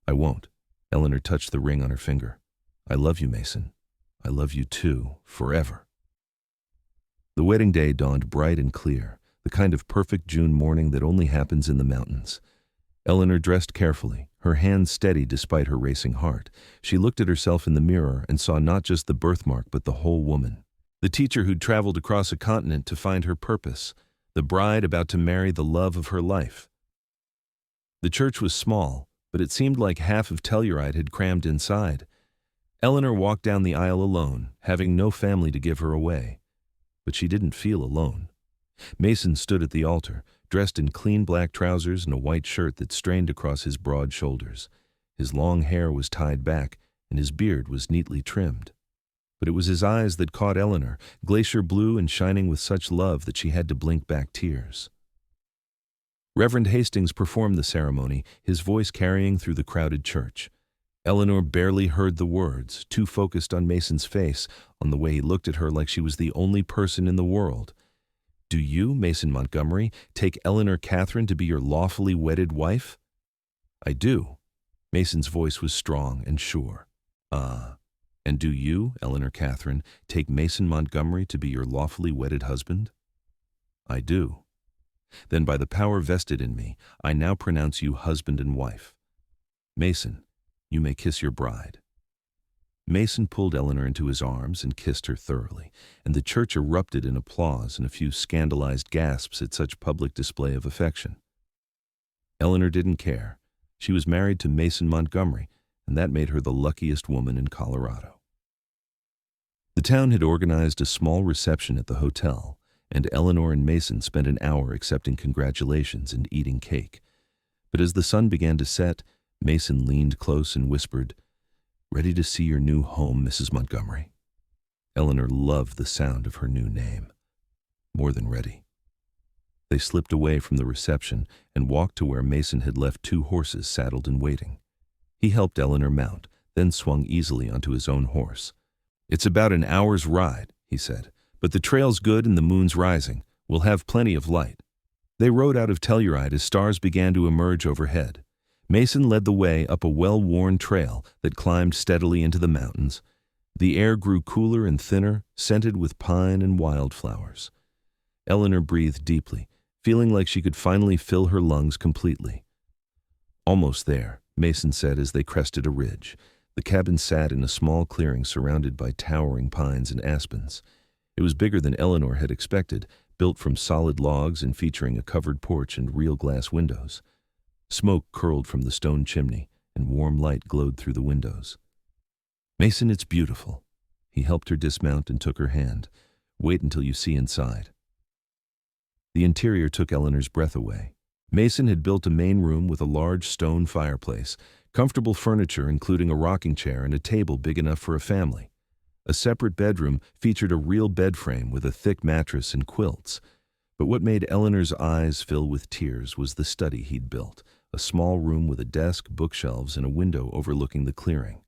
"I won't." Eleanor touched the ring on her finger. "I love you, Mason. I love you too, forever." The wedding day dawned bright and clear, the kind of perfect June morning that only happens in the mountains. Eleanor dressed carefully, her hands steady despite her racing heart. She looked at herself in the mirror and saw not just the birthmark but the whole woman. The teacher who'd traveled across a continent to find her purpose. The bride about to marry the love of her life. The church was small, but it seemed like half of Telluride had crammed inside. Eleanor walked down the aisle alone, having no family to give her away. But she didn't feel alone. Mason stood at the altar, dressed in clean black trousers and a white shirt that strained across his broad shoulders. His long hair was tied back, and his beard was neatly trimmed. But it was his eyes that caught Eleanor, glacier blue and shining with such love that she had to blink back tears. Reverend Hastings performed the ceremony, his voice carrying through the crowded church. Eleanor barely heard the words, too focused on Mason's face, on the way he looked at her like she was the only person in the world. "Do you, Mason Montgomery, take Eleanor Catherine to be your lawfully wedded wife?" "I do." Mason's voice was strong and sure. And do you, Eleanor Catherine, take Mason Montgomery to be your lawfully wedded husband?" "I do." "Then by the power vested in me, I now pronounce you husband and wife. Mason, you may kiss your bride." Mason pulled Eleanor into his arms and kissed her thoroughly, and the church erupted in applause and a few scandalized gasps at such public display of affection. Eleanor didn't care. She was married to Mason Montgomery, and that made her the luckiest woman in Colorado. The town had organized a small reception at the hotel, and Eleanor and Mason spent an hour accepting congratulations and eating cake. But as the sun began to set, Mason leaned close and whispered, "Ready to see your new home, Mrs. Montgomery?" Eleanor loved the sound of her new name. More than ready. They slipped away from the reception and walked to where Mason had left 2 horses saddled and waiting. He helped Eleanor mount, then swung easily onto his own horse. "It's about an hour's ride," he said, "but the trail's good and the moon's rising. We'll have plenty of light." They rode out of Telluride as stars began to emerge overhead. Mason led the way up a well-worn trail that climbed steadily into the mountains. The air grew cooler and thinner, scented with pine and wildflowers. Eleanor breathed deeply, feeling like she could finally fill her lungs completely. "Almost there," Mason said as they crested a ridge. The cabin sat in a small clearing surrounded by towering pines and aspens. It was bigger than Eleanor had expected, built from solid logs and featuring a covered porch and real glass windows. Smoke curled from the stone chimney, and warm light glowed through the windows. "Mason, it's beautiful." He helped her dismount and took her hand. "Wait until you see inside." The interior took Eleanor's breath away. Mason had built a main room with a large stone fireplace, comfortable furniture including a rocking chair and a table big enough for a family. A separate bedroom featured a real bed frame with a thick mattress and quilts. But what made Eleanor's eyes fill with tears was the study he'd built, a small room with a desk, bookshelves, and a window overlooking the clearing.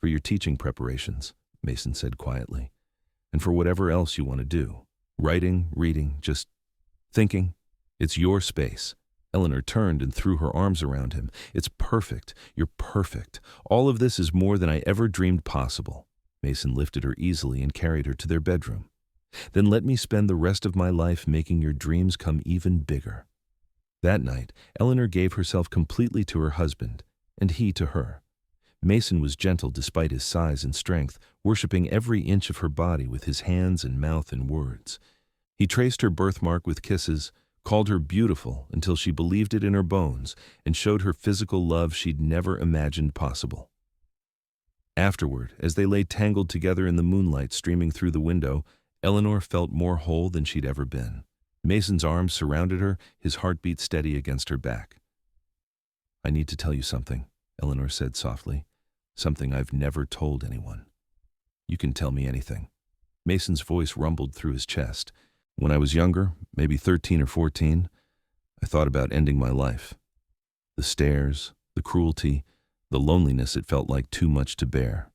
"For your teaching preparations," Mason said quietly, "and for whatever else you want to do. Writing, reading, just thinking. It's your space." Eleanor turned and threw her arms around him. "It's perfect. You're perfect. All of this is more than I ever dreamed possible." Mason lifted her easily and carried her to their bedroom. "Then let me spend the rest of my life making your dreams come even bigger." That night, Eleanor gave herself completely to her husband, and he to her. Mason was gentle despite his size and strength, worshiping every inch of her body with his hands and mouth and words. He traced her birthmark with kisses, called her beautiful until she believed it in her bones, and showed her physical love she'd never imagined possible. Afterward, as they lay tangled together in the moonlight streaming through the window, Eleanor felt more whole than she'd ever been. Mason's arms surrounded her, his heartbeat steady against her back. "I need to tell you something," Eleanor said softly. "Something I've never told anyone." "You can tell me anything." Mason's voice rumbled through his chest. "When I was younger, maybe 13 or 14, I thought about ending my life. The stares, the cruelty, the loneliness, it felt like too much to bear."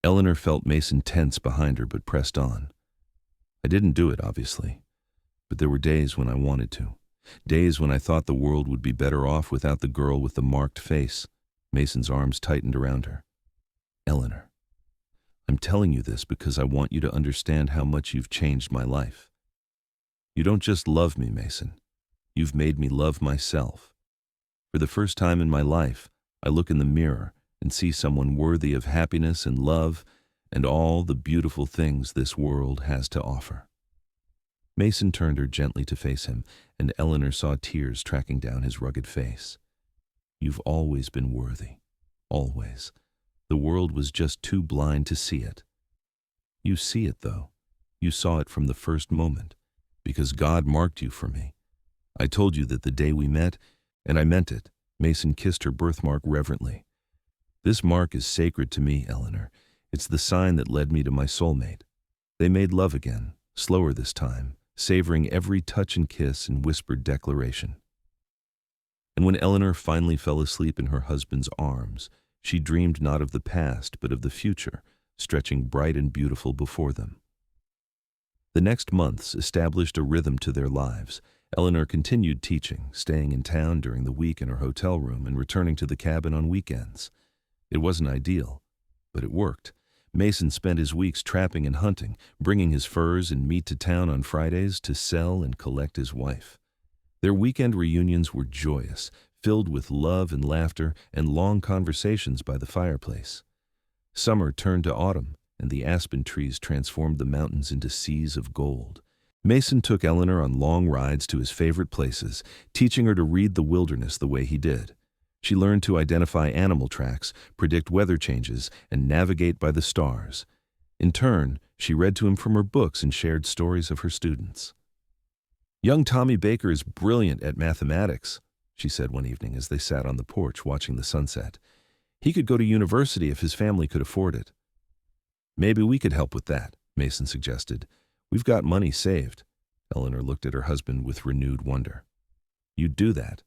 Eleanor felt Mason tense behind her but pressed on. "I didn't do it, obviously. But there were days when I wanted to. Days when I thought the world would be better off without the girl with the marked face." Mason's arms tightened around her. "Eleanor, I'm telling you this because I want you to understand how much you've changed my life. You don't just love me, Mason. You've made me love myself. For the first time in my life, I look in the mirror and see someone worthy of happiness and love and all the beautiful things this world has to offer." Mason turned her gently to face him, and Eleanor saw tears tracking down his rugged face. "You've always been worthy. Always. The world was just too blind to see it. You see it, though. You saw it from the first moment, because God marked you for me. I told you that the day we met, and I meant it." Mason kissed her birthmark reverently. "This mark is sacred to me, Eleanor. It's the sign that led me to my soulmate." They made love again, slower this time, savoring every touch and kiss and whispered declaration. And when Eleanor finally fell asleep in her husband's arms, she dreamed not of the past but of the future, stretching bright and beautiful before them. The next months established a rhythm to their lives. Eleanor continued teaching, staying in town during the week in her hotel room and returning to the cabin on weekends. It wasn't ideal, but it worked. Mason spent his weeks trapping and hunting, bringing his furs and meat to town on Fridays to sell and collect his wife. Their weekend reunions were joyous, filled with love and laughter and long conversations by the fireplace. Summer turned to autumn, and the aspen trees transformed the mountains into seas of gold. Mason took Eleanor on long rides to his favorite places, teaching her to read the wilderness the way he did. She learned to identify animal tracks, predict weather changes, and navigate by the stars. In turn, she read to him from her books and shared stories of her students. "Young Tommy Baker is brilliant at mathematics," she said one evening as they sat on the porch watching the sunset. "He could go to university if his family could afford it." "Maybe we could help with that," Mason suggested. "We've got money saved." Eleanor looked at her husband with renewed wonder. "You'd do that?"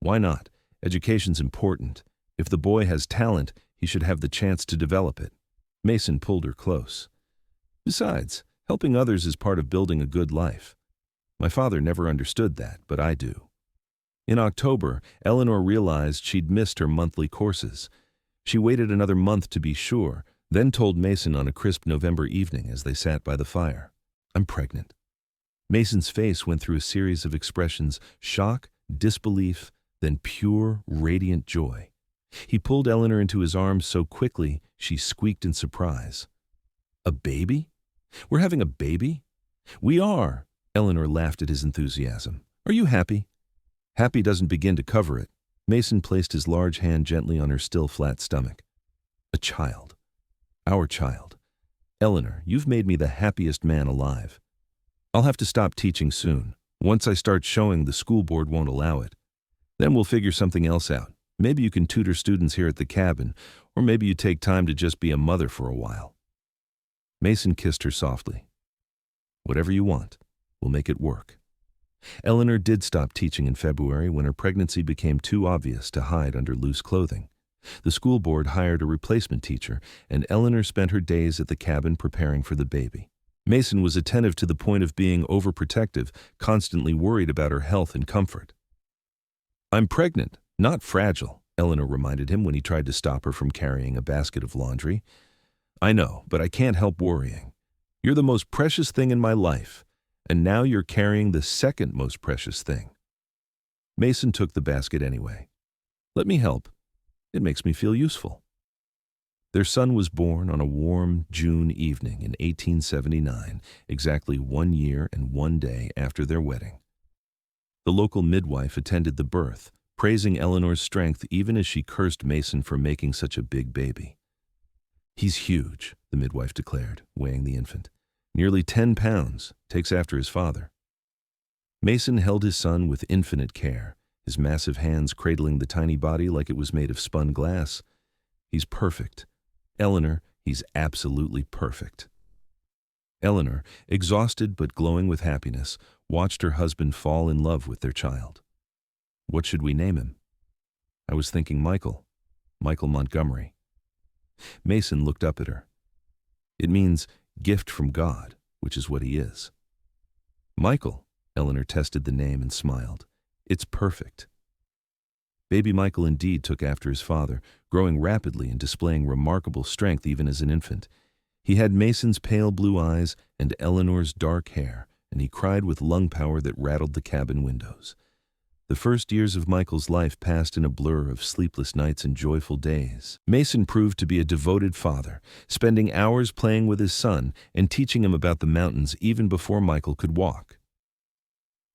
"Why not? Education's important. If the boy has talent, he should have the chance to develop it." Mason pulled her close. "Besides, helping others is part of building a good life. My father never understood that, but I do." In October, Eleanor realized she'd missed her monthly courses. She waited another month to be sure, then told Mason on a crisp November evening as they sat by the fire, "I'm pregnant." Mason's face went through a series of expressions: shock, disbelief, then pure, radiant joy. He pulled Eleanor into his arms so quickly she squeaked in surprise. "A baby? We're having a baby?" "We are." Eleanor laughed at his enthusiasm. "Are you happy?" "Happy doesn't begin to cover it." Mason placed his large hand gently on her still flat stomach. "A child. Our child. Eleanor, you've made me the happiest man alive. I'll have to stop teaching soon. Once I start showing, the school board won't allow it. Then we'll figure something else out. Maybe you can tutor students here at the cabin, or maybe you take time to just be a mother for a while." Mason kissed her softly. "Whatever you want. We'll make it work." Eleanor did stop teaching in February when her pregnancy became too obvious to hide under loose clothing. The school board hired a replacement teacher, and Eleanor spent her days at the cabin preparing for the baby. Mason was attentive to the point of being overprotective, constantly worried about her health and comfort. "I'm pregnant, not fragile," Eleanor reminded him when he tried to stop her from carrying a basket of laundry. "I know, but I can't help worrying. You're the most precious thing in my life, and now you're carrying the second most precious thing." Mason took the basket anyway. "Let me help. It makes me feel useful." Their son was born on a warm June evening in 1879, exactly 1 year and 1 day after their wedding. The local midwife attended the birth, praising Eleanor's strength even as she cursed Mason for making such a big baby. "He's huge," the midwife declared, weighing the infant. "Nearly 10 pounds, takes after his father." Mason held his son with infinite care, his massive hands cradling the tiny body like it was made of spun glass. "He's perfect. Eleanor, he's absolutely perfect." Eleanor, exhausted but glowing with happiness, watched her husband fall in love with their child. "What should we name him?" "I was thinking Michael Montgomery." Mason looked up at her. "It means gift from God, which is what he is." "Michael," Eleanor tested the name and smiled. "It's perfect." Baby Michael indeed took after his father, growing rapidly and displaying remarkable strength even as an infant. He had Mason's pale blue eyes and Eleanor's dark hair, and he cried with lung power that rattled the cabin windows. The first years of Michael's life passed in a blur of sleepless nights and joyful days. Mason proved to be a devoted father, spending hours playing with his son and teaching him about the mountains even before Michael could walk.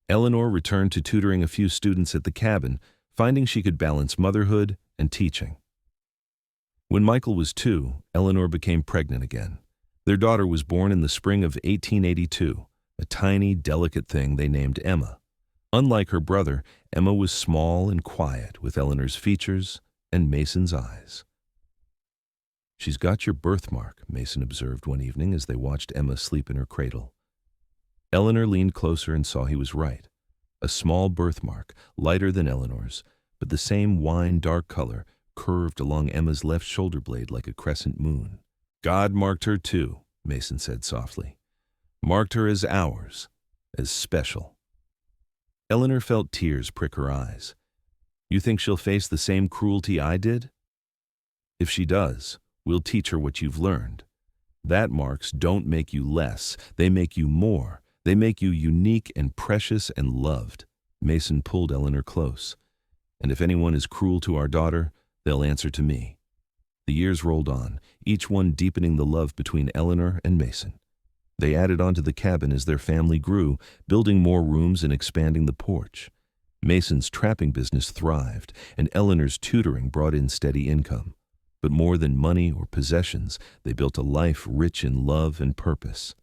Eleanor returned to tutoring a few students at the cabin, finding she could balance motherhood and teaching. When Michael was 2, Eleanor became pregnant again. Their daughter was born in the spring of 1882, a tiny, delicate thing they named Emma. Unlike her brother, Emma was small and quiet, with Eleanor's features and Mason's eyes. "She's got your birthmark," Mason observed one evening as they watched Emma sleep in her cradle. Eleanor leaned closer and saw he was right. A small birthmark, lighter than Eleanor's, but the same wine-dark color, curved along Emma's left shoulder blade like a crescent moon. "God marked her too," Mason said softly. "Marked her as ours, as special." Eleanor felt tears prick her eyes. "You think she'll face the same cruelty I did?" "If she does, we'll teach her what you've learned. That marks don't make you less, they make you more. They make you unique and precious and loved." Mason pulled Eleanor close. "And if anyone is cruel to our daughter, they'll answer to me." The years rolled on, each one deepening the love between Eleanor and Mason. They added onto the cabin as their family grew, building more rooms and expanding the porch. Mason's trapping business thrived, and Eleanor's tutoring brought in steady income. But more than money or possessions, they built a life rich in love and purpose.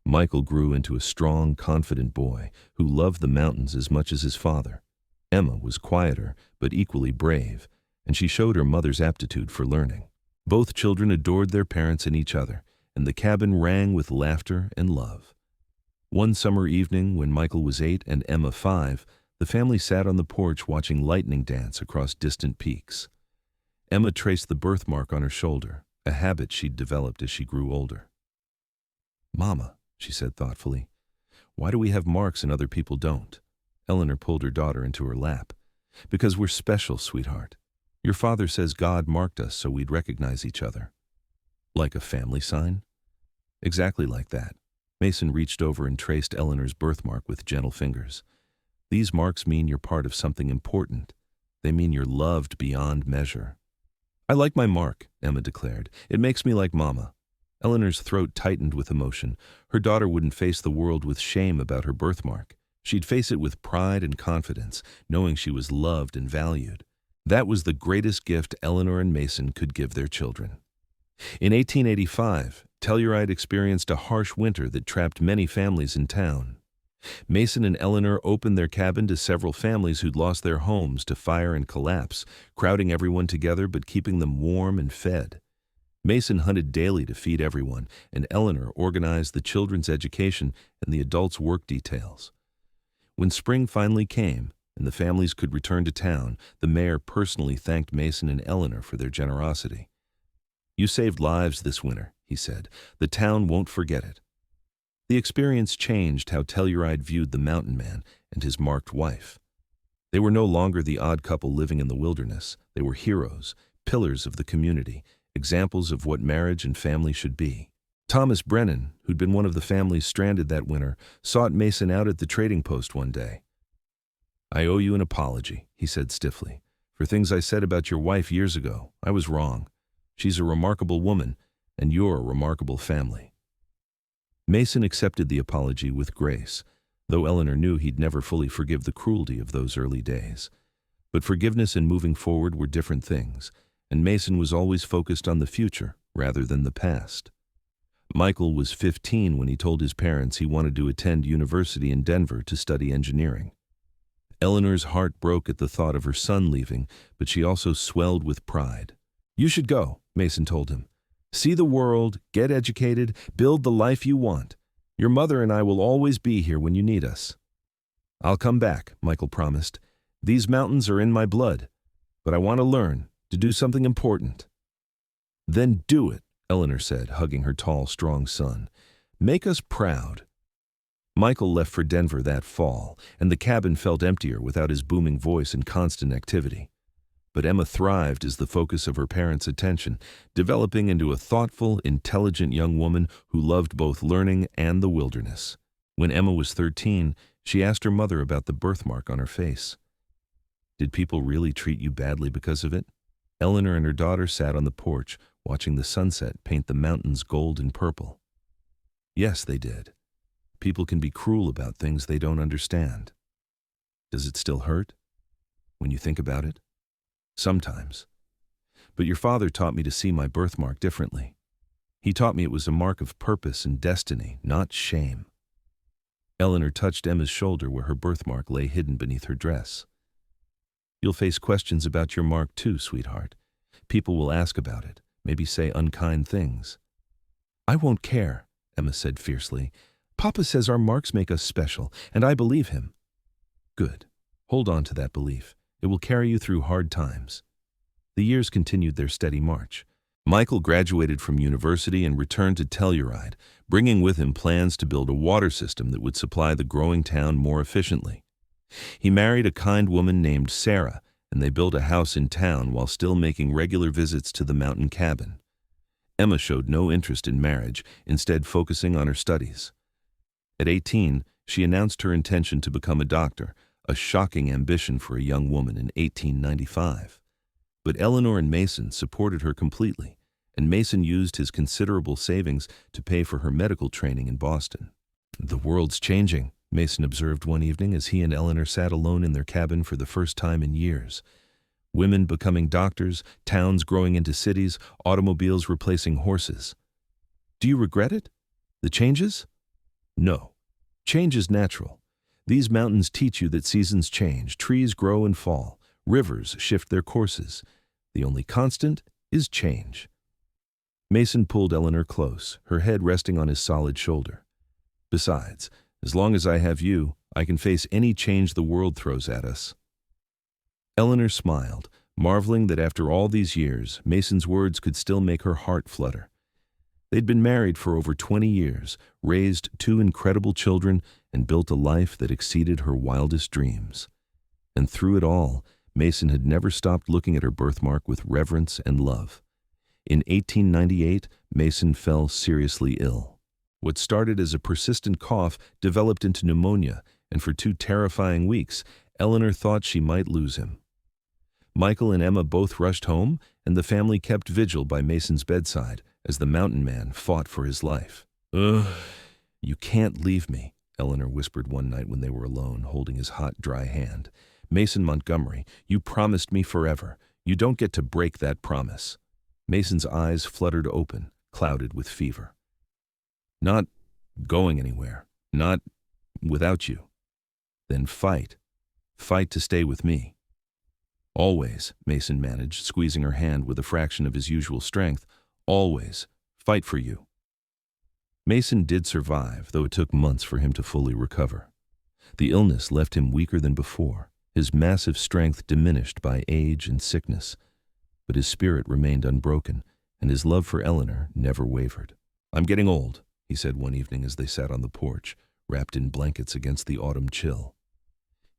Michael grew into a strong, confident boy who loved the mountains as much as his father. Emma was quieter, but equally brave, and she showed her mother's aptitude for learning. Both children adored their parents and each other, and the cabin rang with laughter and love. One summer evening, when Michael was 8 and Emma 5, the family sat on the porch watching lightning dance across distant peaks. Emma traced the birthmark on her shoulder, a habit she'd developed as she grew older. "Mama," she said thoughtfully, "why do we have marks and other people don't?" Eleanor pulled her daughter into her lap. "Because we're special, sweetheart. Your father says God marked us so we'd recognize each other." "Like a family sign?" "Exactly like that." Mason reached over and traced Eleanor's birthmark with gentle fingers. "These marks mean you're part of something important. They mean you're loved beyond measure." "I like my mark," Emma declared. "It makes me like Mama." Eleanor's throat tightened with emotion. Her daughter wouldn't face the world with shame about her birthmark. She'd face it with pride and confidence, knowing she was loved and valued. That was the greatest gift Eleanor and Mason could give their children. In 1885, Telluride experienced a harsh winter that trapped many families in town. Mason and Eleanor opened their cabin to several families who'd lost their homes to fire and collapse, crowding everyone together but keeping them warm and fed. Mason hunted daily to feed everyone, and Eleanor organized the children's education and the adults' work details. When spring finally came, and the families could return to town, the mayor personally thanked Mason and Eleanor for their generosity. "You saved lives this winter," he said. "The town won't forget it." The experience changed how Telluride viewed the mountain man and his marked wife. They were no longer the odd couple living in the wilderness. They were heroes, pillars of the community, examples of what marriage and family should be. Thomas Brennan, who'd been one of the families stranded that winter, sought Mason out at the trading post one day. "I owe you an apology," he said stiffly, "for things I said about your wife years ago. I was wrong. She's a remarkable woman, and you're a remarkable family." Mason accepted the apology with grace, though Eleanor knew he'd never fully forgive the cruelty of those early days. But forgiveness and moving forward were different things, and Mason was always focused on the future rather than the past. Michael was 15 when he told his parents he wanted to attend university in Denver to study engineering. Eleanor's heart broke at the thought of her son leaving, but she also swelled with pride. "You should go," Mason told him. "See the world, get educated, build the life you want. Your mother and I will always be here when you need us." "I'll come back," Michael promised. "These mountains are in my blood, but I want to learn, to do something important." "Then do it," Eleanor said, hugging her tall, strong son. "Make us proud." Michael left for Denver that fall, and the cabin felt emptier without his booming voice and constant activity. But Emma thrived as the focus of her parents' attention, developing into a thoughtful, intelligent young woman who loved both learning and the wilderness. When Emma was 13, she asked her mother about the birthmark on her face. "Did people really treat you badly because of it?" Eleanor and her daughter sat on the porch, watching the sunset paint the mountains gold and purple. "Yes, they did. People can be cruel about things they don't understand." "Does it still hurt when you think about it?" "Sometimes. But your father taught me to see my birthmark differently. He taught me it was a mark of purpose and destiny, not shame." Eleanor touched Emma's shoulder where her birthmark lay hidden beneath her dress. "You'll face questions about your mark too, sweetheart. People will ask about it, maybe say unkind things." "I won't care," Emma said fiercely. "Papa says our marks make us special, and I believe him." "Good. Hold on to that belief. It will carry you through hard times." The years continued their steady march. Michael graduated from university and returned to Telluride, bringing with him plans to build a water system that would supply the growing town more efficiently. He married a kind woman named Sarah, and they built a house in town while still making regular visits to the mountain cabin. Emma showed no interest in marriage, instead focusing on her studies. At 18, she announced her intention to become a doctor, a shocking ambition for a young woman in 1895. But Eleanor and Mason supported her completely, and Mason used his considerable savings to pay for her medical training in Boston. "The world's changing," Mason observed one evening as he and Eleanor sat alone in their cabin for the first time in years. Women becoming doctors, towns growing into cities, automobiles replacing horses. "Do you regret it? The changes?" "No. Change is natural. These mountains teach you that seasons change, trees grow and fall, rivers shift their courses. The only constant is change." Mason pulled Eleanor close, her head resting on his solid shoulder. "Besides, as long as I have you, I can face any change the world throws at us." Eleanor smiled, marveling that after all these years, Mason's words could still make her heart flutter. They'd been married for over 20 years, raised 2 incredible children, and built a life that exceeded her wildest dreams. And through it all, Mason had never stopped looking at her birthmark with reverence and love. In 1898, Mason fell seriously ill. What started as a persistent cough developed into pneumonia, and for 2 terrifying weeks, Eleanor thought she might lose him. Michael and Emma both rushed home, and the family kept vigil by Mason's bedside as the mountain man fought for his life. "Ugh, you can't leave me," Eleanor whispered one night when they were alone, holding his hot, dry hand. "Mason Montgomery, you promised me forever. You don't get to break that promise." Mason's eyes fluttered open, clouded with fever. "Not going anywhere. Not without you." "Then fight. Fight to stay with me." "Always," Mason managed, squeezing her hand with a fraction of his usual strength. "Always. Fight for you." Mason did survive, though it took months for him to fully recover. The illness left him weaker than before, his massive strength diminished by age and sickness. But his spirit remained unbroken, and his love for Eleanor never wavered. "I'm getting old," he said one evening as they sat on the porch, wrapped in blankets against the autumn chill.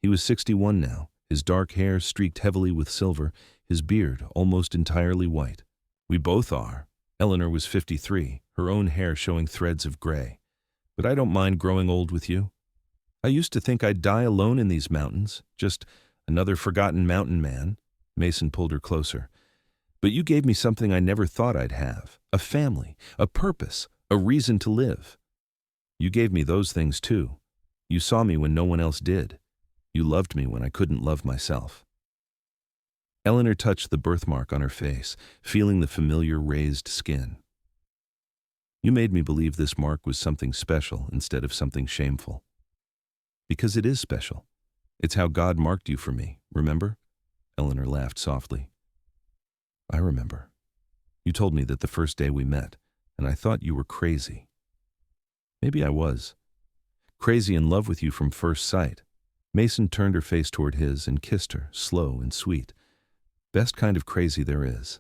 He was 61 now, his dark hair streaked heavily with silver, his beard almost entirely white. "We both are." Eleanor was 53, her own hair showing threads of gray. "But I don't mind growing old with you. I used to think I'd die alone in these mountains, just another forgotten mountain man." Mason pulled her closer. "But you gave me something I never thought I'd have, a family, a purpose, a reason to live. You gave me those things too. You saw me when no one else did. You loved me when I couldn't love myself." Eleanor touched the birthmark on her face, feeling the familiar raised skin. "You made me believe this mark was something special instead of something shameful." "Because it is special. It's how God marked you for me, remember?" Eleanor laughed softly. "I remember. You told me that the first day we met, and I thought you were crazy. Maybe I was. Crazy in love with you from first sight." Mason turned her face toward his and kissed her, slow and sweet. "Best kind of crazy there is."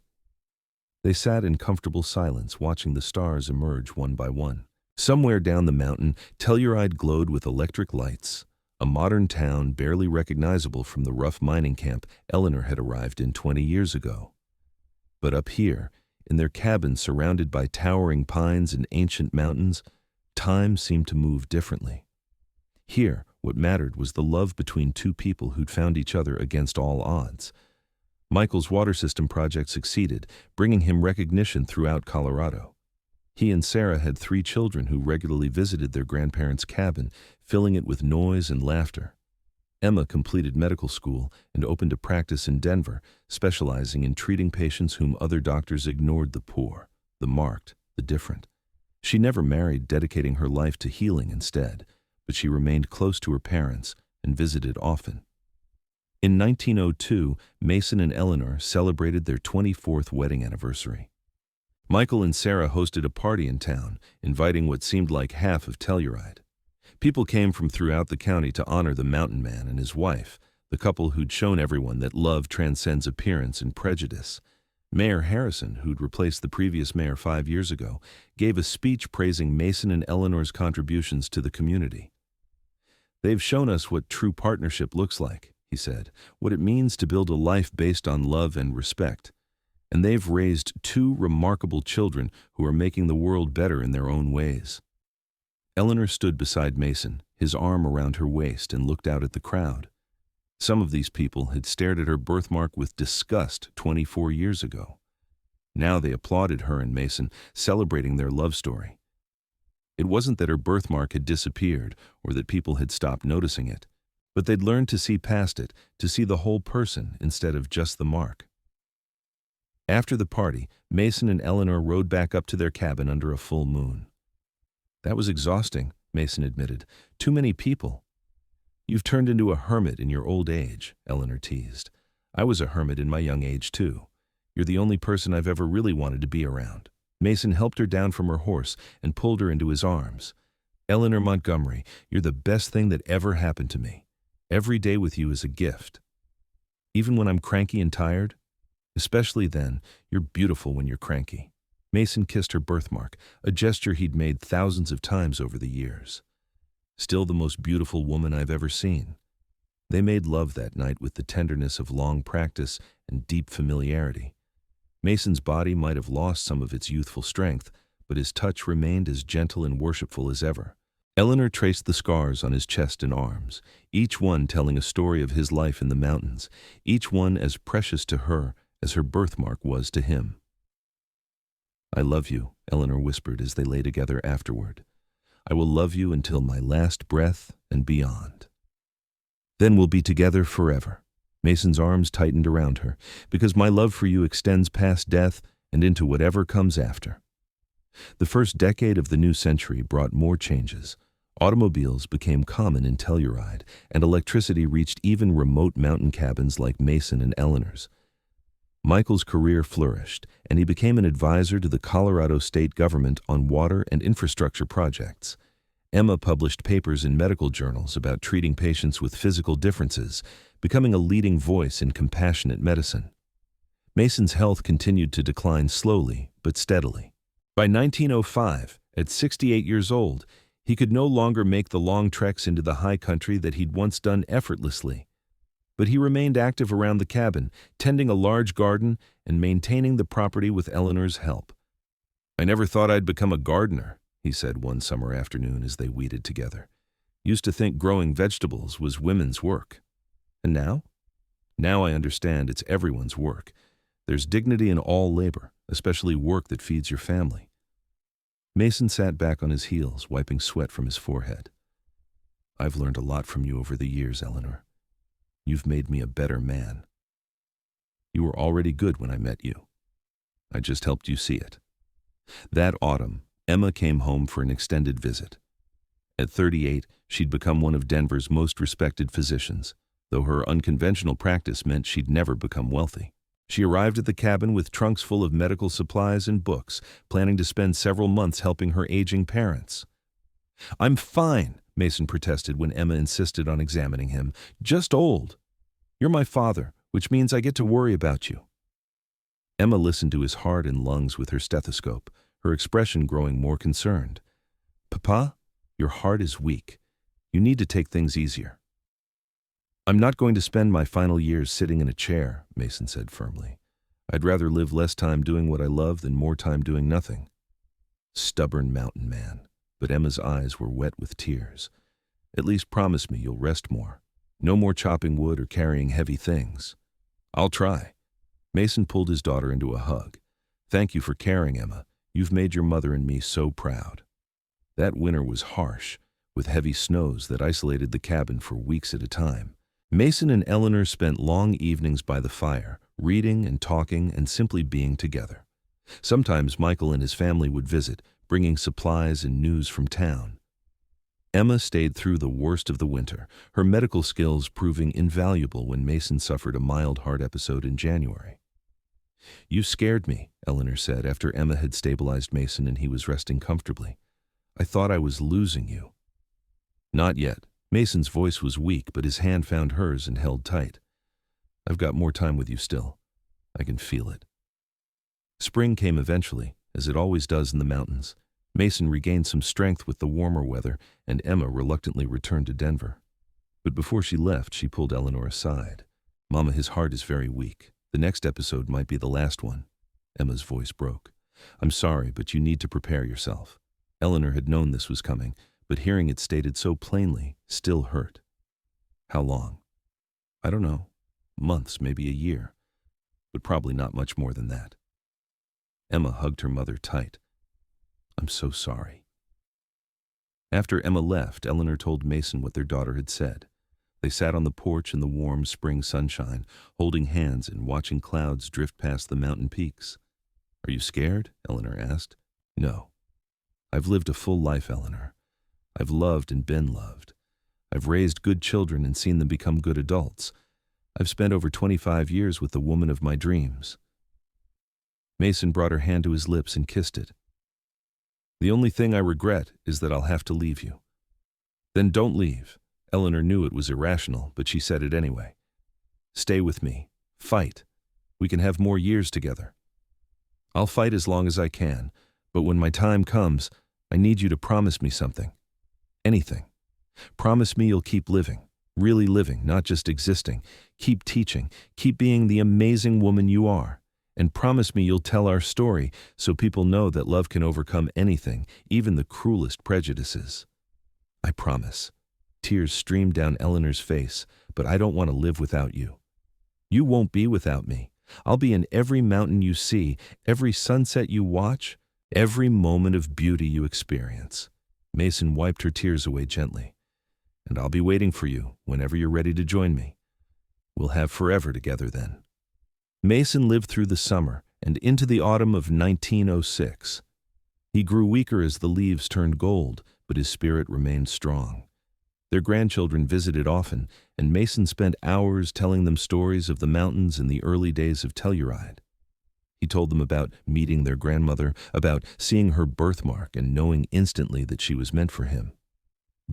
They sat in comfortable silence, watching the stars emerge one by one. Somewhere down the mountain, Telluride glowed with electric lights, a modern town barely recognizable from the rough mining camp Eleanor had arrived in 20 years ago. But up here, in their cabin surrounded by towering pines and ancient mountains, time seemed to move differently. Here, what mattered was the love between 2 people who'd found each other against all odds. Michael's water system project succeeded, bringing him recognition throughout Colorado. He and Sarah had 3 children who regularly visited their grandparents' cabin, filling it with noise and laughter. Emma completed medical school and opened a practice in Denver, specializing in treating patients whom other doctors ignored: the poor, the marked, the different. She never married, dedicating her life to healing instead, but she remained close to her parents and visited often. In 1902, Mason and Eleanor celebrated their 24th wedding anniversary. Michael and Sarah hosted a party in town, inviting what seemed like half of Telluride. People came from throughout the county to honor the mountain man and his wife, the couple who'd shown everyone that love transcends appearance and prejudice. Mayor Harrison, who'd replaced the previous mayor 5 years ago, gave a speech praising Mason and Eleanor's contributions to the community. "They've shown us what true partnership looks like," he said, "what it means to build a life based on love and respect. And they've raised 2 remarkable children who are making the world better in their own ways." Eleanor stood beside Mason, his arm around her waist, and looked out at the crowd. Some of these people had stared at her birthmark with disgust 24 years ago. Now they applauded her and Mason, celebrating their love story. It wasn't that her birthmark had disappeared or that people had stopped noticing it, but they'd learned to see past it, to see the whole person instead of just the mark. After the party, Mason and Eleanor rode back up to their cabin under a full moon. "That was exhausting," Mason admitted. "Too many people." "You've turned into a hermit in your old age," Eleanor teased. "I was a hermit in my young age, too. You're the only person I've ever really wanted to be around." Mason helped her down from her horse and pulled her into his arms. "Eleanor Montgomery, you're the best thing that ever happened to me. Every day with you is a gift. Even when I'm cranky and tired? Especially then, you're beautiful when you're cranky." Mason kissed her birthmark, a gesture he'd made thousands of times over the years. "Still the most beautiful woman I've ever seen." They made love that night with the tenderness of long practice and deep familiarity. Mason's body might have lost some of its youthful strength, but his touch remained as gentle and worshipful as ever. Eleanor traced the scars on his chest and arms, each one telling a story of his life in the mountains, each one as precious to her as her birthmark was to him. "I love you," Eleanor whispered as they lay together afterward. "I will love you until my last breath and beyond. Then we'll be together forever." Mason's arms tightened around her, "because my love for you extends past death and into whatever comes after." The first decade of the new century brought more changes. Automobiles became common in Telluride, and electricity reached even remote mountain cabins like Mason and Eleanor's. Michael's career flourished, and he became an advisor to the Colorado state government on water and infrastructure projects. Emma published papers in medical journals about treating patients with physical differences, becoming a leading voice in compassionate medicine. Mason's health continued to decline slowly but steadily. By 1905, at 68 years old, he could no longer make the long treks into the high country that he'd once done effortlessly. But he remained active around the cabin, tending a large garden and maintaining the property with Eleanor's help. "I never thought I'd become a gardener," he said one summer afternoon as they weeded together. "Used to think growing vegetables was women's work. And now? Now I understand it's everyone's work. There's dignity in all labor, especially work that feeds your family." Mason sat back on his heels, wiping sweat from his forehead. "I've learned a lot from you over the years, Eleanor. You've made me a better man. You were already good when I met you. I just helped you see it." That autumn, Emma came home for an extended visit. At 38, she'd become one of Denver's most respected physicians, though her unconventional practice meant she'd never become wealthy. She arrived at the cabin with trunks full of medical supplies and books, planning to spend several months helping her aging parents. "I'm fine," Mason protested when Emma insisted on examining him. "Just old. You're my father, which means I get to worry about you." Emma listened to his heart and lungs with her stethoscope, her expression growing more concerned. "Papa, your heart is weak. You need to take things easier." "I'm not going to spend my final years sitting in a chair," Mason said firmly. "I'd rather live less time doing what I love than more time doing nothing." Stubborn mountain man, but Emma's eyes were wet with tears. "At least promise me you'll rest more. No more chopping wood or carrying heavy things." "I'll try." Mason pulled his daughter into a hug. "Thank you for caring, Emma. You've made your mother and me so proud." That winter was harsh, with heavy snows that isolated the cabin for weeks at a time. Mason and Eleanor spent long evenings by the fire, reading and talking and simply being together. Sometimes Michael and his family would visit, bringing supplies and news from town. Emma stayed through the worst of the winter, her medical skills proving invaluable when Mason suffered a mild heart episode in January. "You scared me," Eleanor said after Emma had stabilized Mason and he was resting comfortably. "I thought I was losing you." "Not yet." Mason's voice was weak, but his hand found hers and held tight. "I've got more time with you still. I can feel it." Spring came eventually, as it always does in the mountains. Mason regained some strength with the warmer weather, and Emma reluctantly returned to Denver. But before she left, she pulled Eleanor aside. "Mama, his heart is very weak. The next episode might be the last one." Emma's voice broke. "I'm sorry, but you need to prepare yourself." Eleanor had known this was coming, but hearing it stated so plainly still hurt. "How long?" I don't know, months, maybe a year, but probably not much more than that. Emma hugged her mother tight. I'm so sorry. After Emma left, Eleanor told Mason what their daughter had said. They sat on the porch in the warm spring sunshine, holding hands and watching clouds drift past the mountain peaks. Are you scared? Eleanor asked. No. I've lived a full life, Eleanor. I've loved and been loved. I've raised good children and seen them become good adults. I've spent over 25 years with the woman of my dreams. Mason brought her hand to his lips and kissed it. The only thing I regret is that I'll have to leave you. Then don't leave. Eleanor knew it was irrational, but she said it anyway. Stay with me. Fight. We can have more years together. I'll fight as long as I can, but when my time comes, I need you to promise me something. Anything. Promise me you'll keep living, really living, not just existing. Keep teaching, keep being the amazing woman you are. And promise me you'll tell our story so people know that love can overcome anything, even the cruelest prejudices. I promise. Tears streamed down Eleanor's face, but I don't want to live without you. You won't be without me. I'll be in every mountain you see, every sunset you watch, every moment of beauty you experience. Mason wiped her tears away gently. And I'll be waiting for you whenever you're ready to join me. We'll have forever together then. Mason lived through the summer and into the autumn of 1906. He grew weaker as the leaves turned gold, but his spirit remained strong. Their grandchildren visited often, and Mason spent hours telling them stories of the mountains in the early days of Telluride. He told them about meeting their grandmother, about seeing her birthmark and knowing instantly that she was meant for him.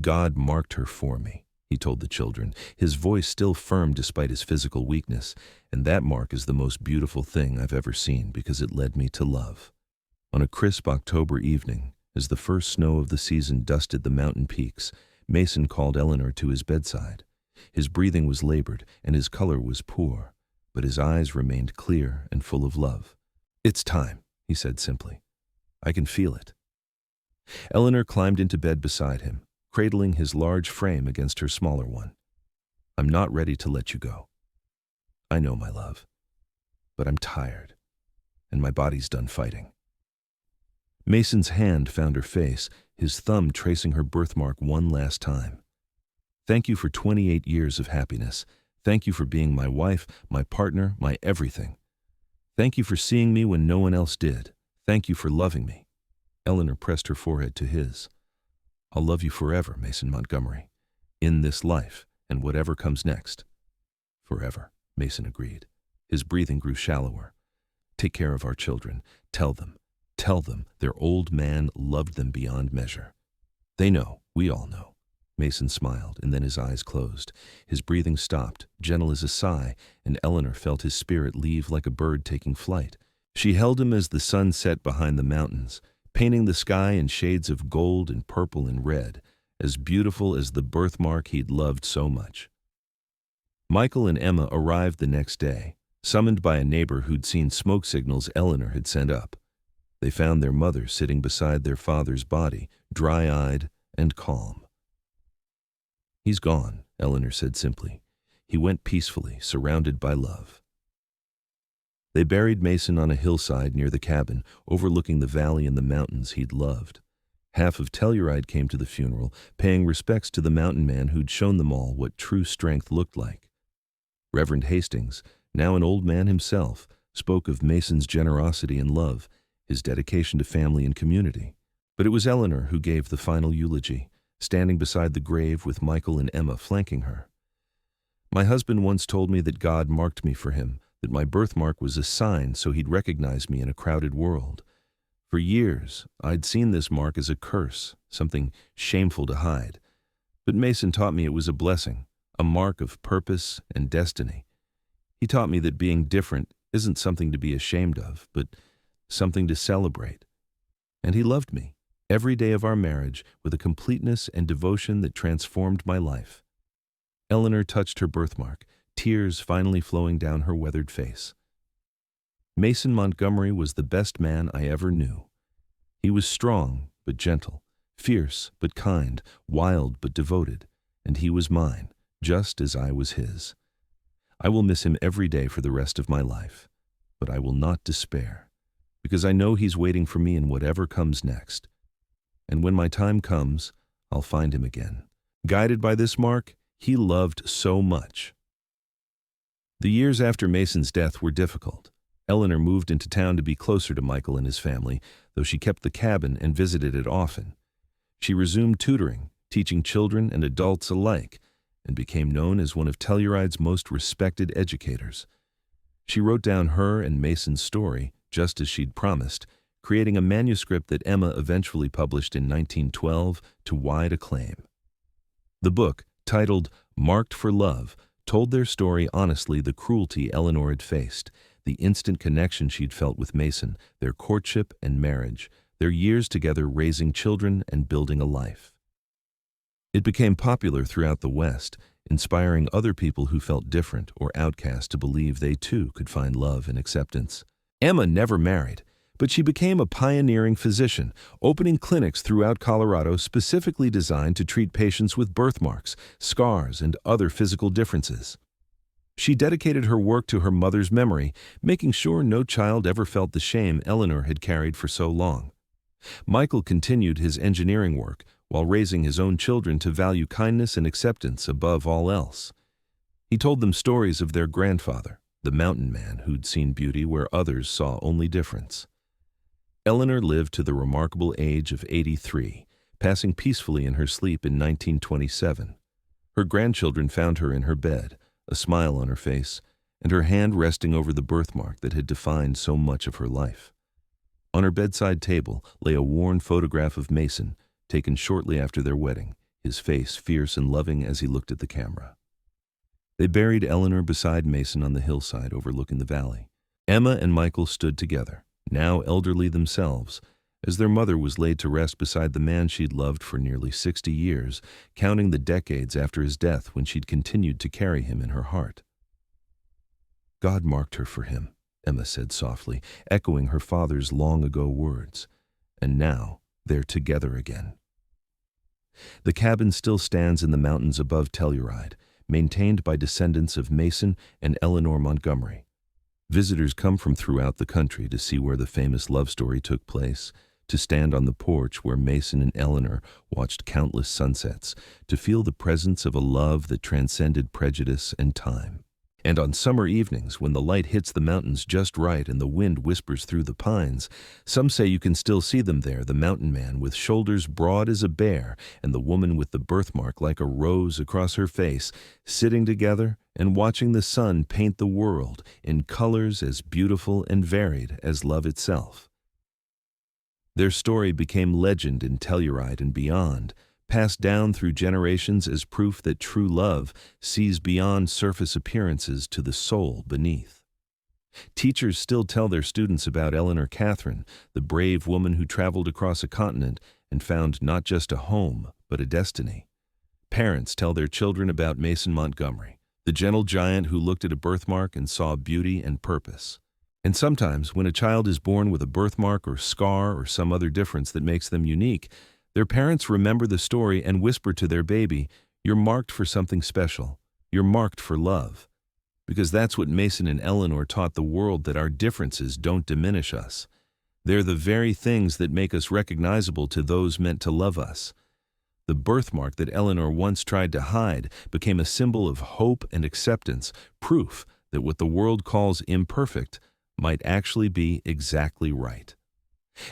God marked her for me, he told the children, his voice still firm despite his physical weakness, and that mark is the most beautiful thing I've ever seen because it led me to love. On a crisp October evening, as the first snow of the season dusted the mountain peaks, Mason called Eleanor to his bedside. His breathing was labored and his color was poor, but his eyes remained clear and full of love. It's time, he said simply. I can feel it. Eleanor climbed into bed beside him, cradling his large frame against her smaller one. I'm not ready to let you go. I know, my love, but I'm tired, and my body's done fighting. Mason's hand found her face, his thumb tracing her birthmark one last time. Thank you for 28 years of happiness. Thank you for being my wife, my partner, my everything. Thank you for seeing me when no one else did. Thank you for loving me. Eleanor pressed her forehead to his. I'll love you forever, Mason Montgomery, in this life and whatever comes next. Forever, Mason agreed. His breathing grew shallower. Take care of our children. Tell them their old man loved them beyond measure. They know, we all know. Mason smiled, and then his eyes closed. His breathing stopped, gentle as a sigh, and Eleanor felt his spirit leave like a bird taking flight. She held him as the sun set behind the mountains, painting the sky in shades of gold and purple and red, as beautiful as the birthmark he'd loved so much. Michael and Emma arrived the next day, summoned by a neighbor who'd seen smoke signals Eleanor had sent up. They found their mother sitting beside their father's body, dry-eyed and calm. He's gone, Eleanor said simply. He went peacefully, surrounded by love. They buried Mason on a hillside near the cabin, overlooking the valley and the mountains he'd loved. Half of Telluride came to the funeral, paying respects to the mountain man who'd shown them all what true strength looked like. Reverend Hastings, now an old man himself, spoke of Mason's generosity and love, his dedication to family and community. But it was Eleanor who gave the final eulogy, standing beside the grave with Michael and Emma flanking her. My husband once told me that God marked me for him, that my birthmark was a sign so he'd recognize me in a crowded world. For years, I'd seen this mark as a curse, something shameful to hide. But Mason taught me it was a blessing, a mark of purpose and destiny. He taught me that being different isn't something to be ashamed of, but something to celebrate. And he loved me, every day of our marriage, with a completeness and devotion that transformed my life. Eleanor touched her birthmark, tears finally flowing down her weathered face. Mason Montgomery was the best man I ever knew. He was strong but gentle, fierce but kind, wild but devoted, and he was mine, just as I was his. I will miss him every day for the rest of my life, but I will not despair, because I know he's waiting for me in whatever comes next. And when my time comes, I'll find him again. Guided by this mark he loved so much. The years after Mason's death were difficult. Eleanor moved into town to be closer to Michael and his family, though she kept the cabin and visited it often. She resumed tutoring, teaching children and adults alike, and became known as one of Telluride's most respected educators. She wrote down her and Mason's story, just as she'd promised, creating a manuscript that Emma eventually published in 1912 to wide acclaim. The book, titled Marked for Love, told their story honestly, the cruelty Eleanor had faced, the instant connection she'd felt with Mason, their courtship and marriage, their years together raising children and building a life. It became popular throughout the West, inspiring other people who felt different or outcast to believe they too could find love and acceptance. Emma never married, but she became a pioneering physician, opening clinics throughout Colorado specifically designed to treat patients with birthmarks, scars, and other physical differences. She dedicated her work to her mother's memory, making sure no child ever felt the shame Eleanor had carried for so long. Michael continued his engineering work while raising his own children to value kindness and acceptance above all else. He told them stories of their grandfather, the mountain man who'd seen beauty where others saw only difference. Eleanor lived to the remarkable age of 83, passing peacefully in her sleep in 1927. Her grandchildren found her in her bed, a smile on her face, and her hand resting over the birthmark that had defined so much of her life. On her bedside table lay a worn photograph of Mason, taken shortly after their wedding, his face fierce and loving as he looked at the camera. They buried Eleanor beside Mason on the hillside overlooking the valley. Emma and Michael stood together, now elderly themselves, as their mother was laid to rest beside the man she'd loved for nearly 60 years, counting the decades after his death when she'd continued to carry him in her heart. God marked her for him, Emma said softly, echoing her father's long-ago words. And now they're together again. The cabin still stands in the mountains above Telluride, maintained by descendants of Mason and Eleanor Montgomery. Visitors come from throughout the country to see where the famous love story took place, to stand on the porch where Mason and Eleanor watched countless sunsets, to feel the presence of a love that transcended prejudice and time. And on summer evenings, when the light hits the mountains just right and the wind whispers through the pines, some say you can still see them there, the mountain man with shoulders broad as a bear and the woman with the birthmark like a rose across her face, sitting together and watching the sun paint the world in colors as beautiful and varied as love itself. Their story became legend in Telluride and beyond, passed down through generations as proof that true love sees beyond surface appearances to the soul beneath. Teachers still tell their students about Eleanor Catherine, the brave woman who traveled across a continent and found not just a home, but a destiny. Parents tell their children about Mason Montgomery, the gentle giant who looked at a birthmark and saw beauty and purpose. And sometimes, when a child is born with a birthmark or scar or some other difference that makes them unique, their parents remember the story and whisper to their baby, "You're marked for something special. You're marked for love." Because that's what Mason and Eleanor taught the world, that our differences don't diminish us. They're the very things that make us recognizable to those meant to love us. The birthmark that Eleanor once tried to hide became a symbol of hope and acceptance, proof that what the world calls imperfect might actually be exactly right.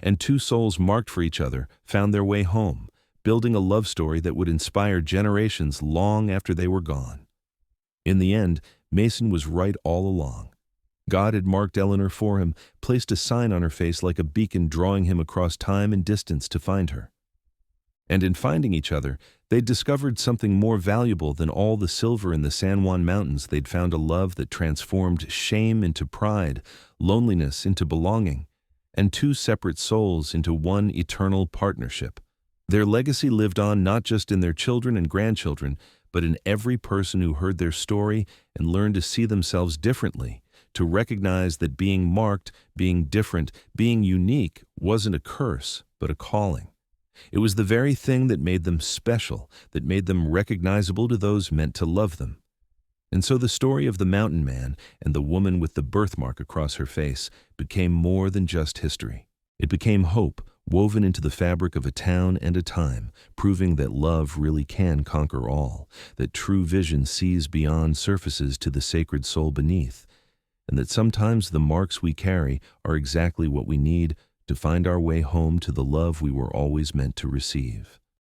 And two souls marked for each other found their way home, building a love story that would inspire generations long after they were gone. In the end, Mason was right all along. God had marked Eleanor for him, placed a sign on her face like a beacon drawing him across time and distance to find her. And in finding each other, they'd discovered something more valuable than all the silver in the San Juan Mountains. They'd found a love that transformed shame into pride, loneliness into belonging, and two separate souls into one eternal partnership. Their legacy lived on not just in their children and grandchildren, but in every person who heard their story and learned to see themselves differently, to recognize that being marked, being different, being unique wasn't a curse, but a calling. It was the very thing that made them special, that made them recognizable to those meant to love them. And so the story of the mountain man and the woman with the birthmark across her face became more than just history. It became hope, woven into the fabric of a town and a time, proving that love really can conquer all, that true vision sees beyond surfaces to the sacred soul beneath, and that sometimes the marks we carry are exactly what we need to find our way home to the love we were always meant to receive.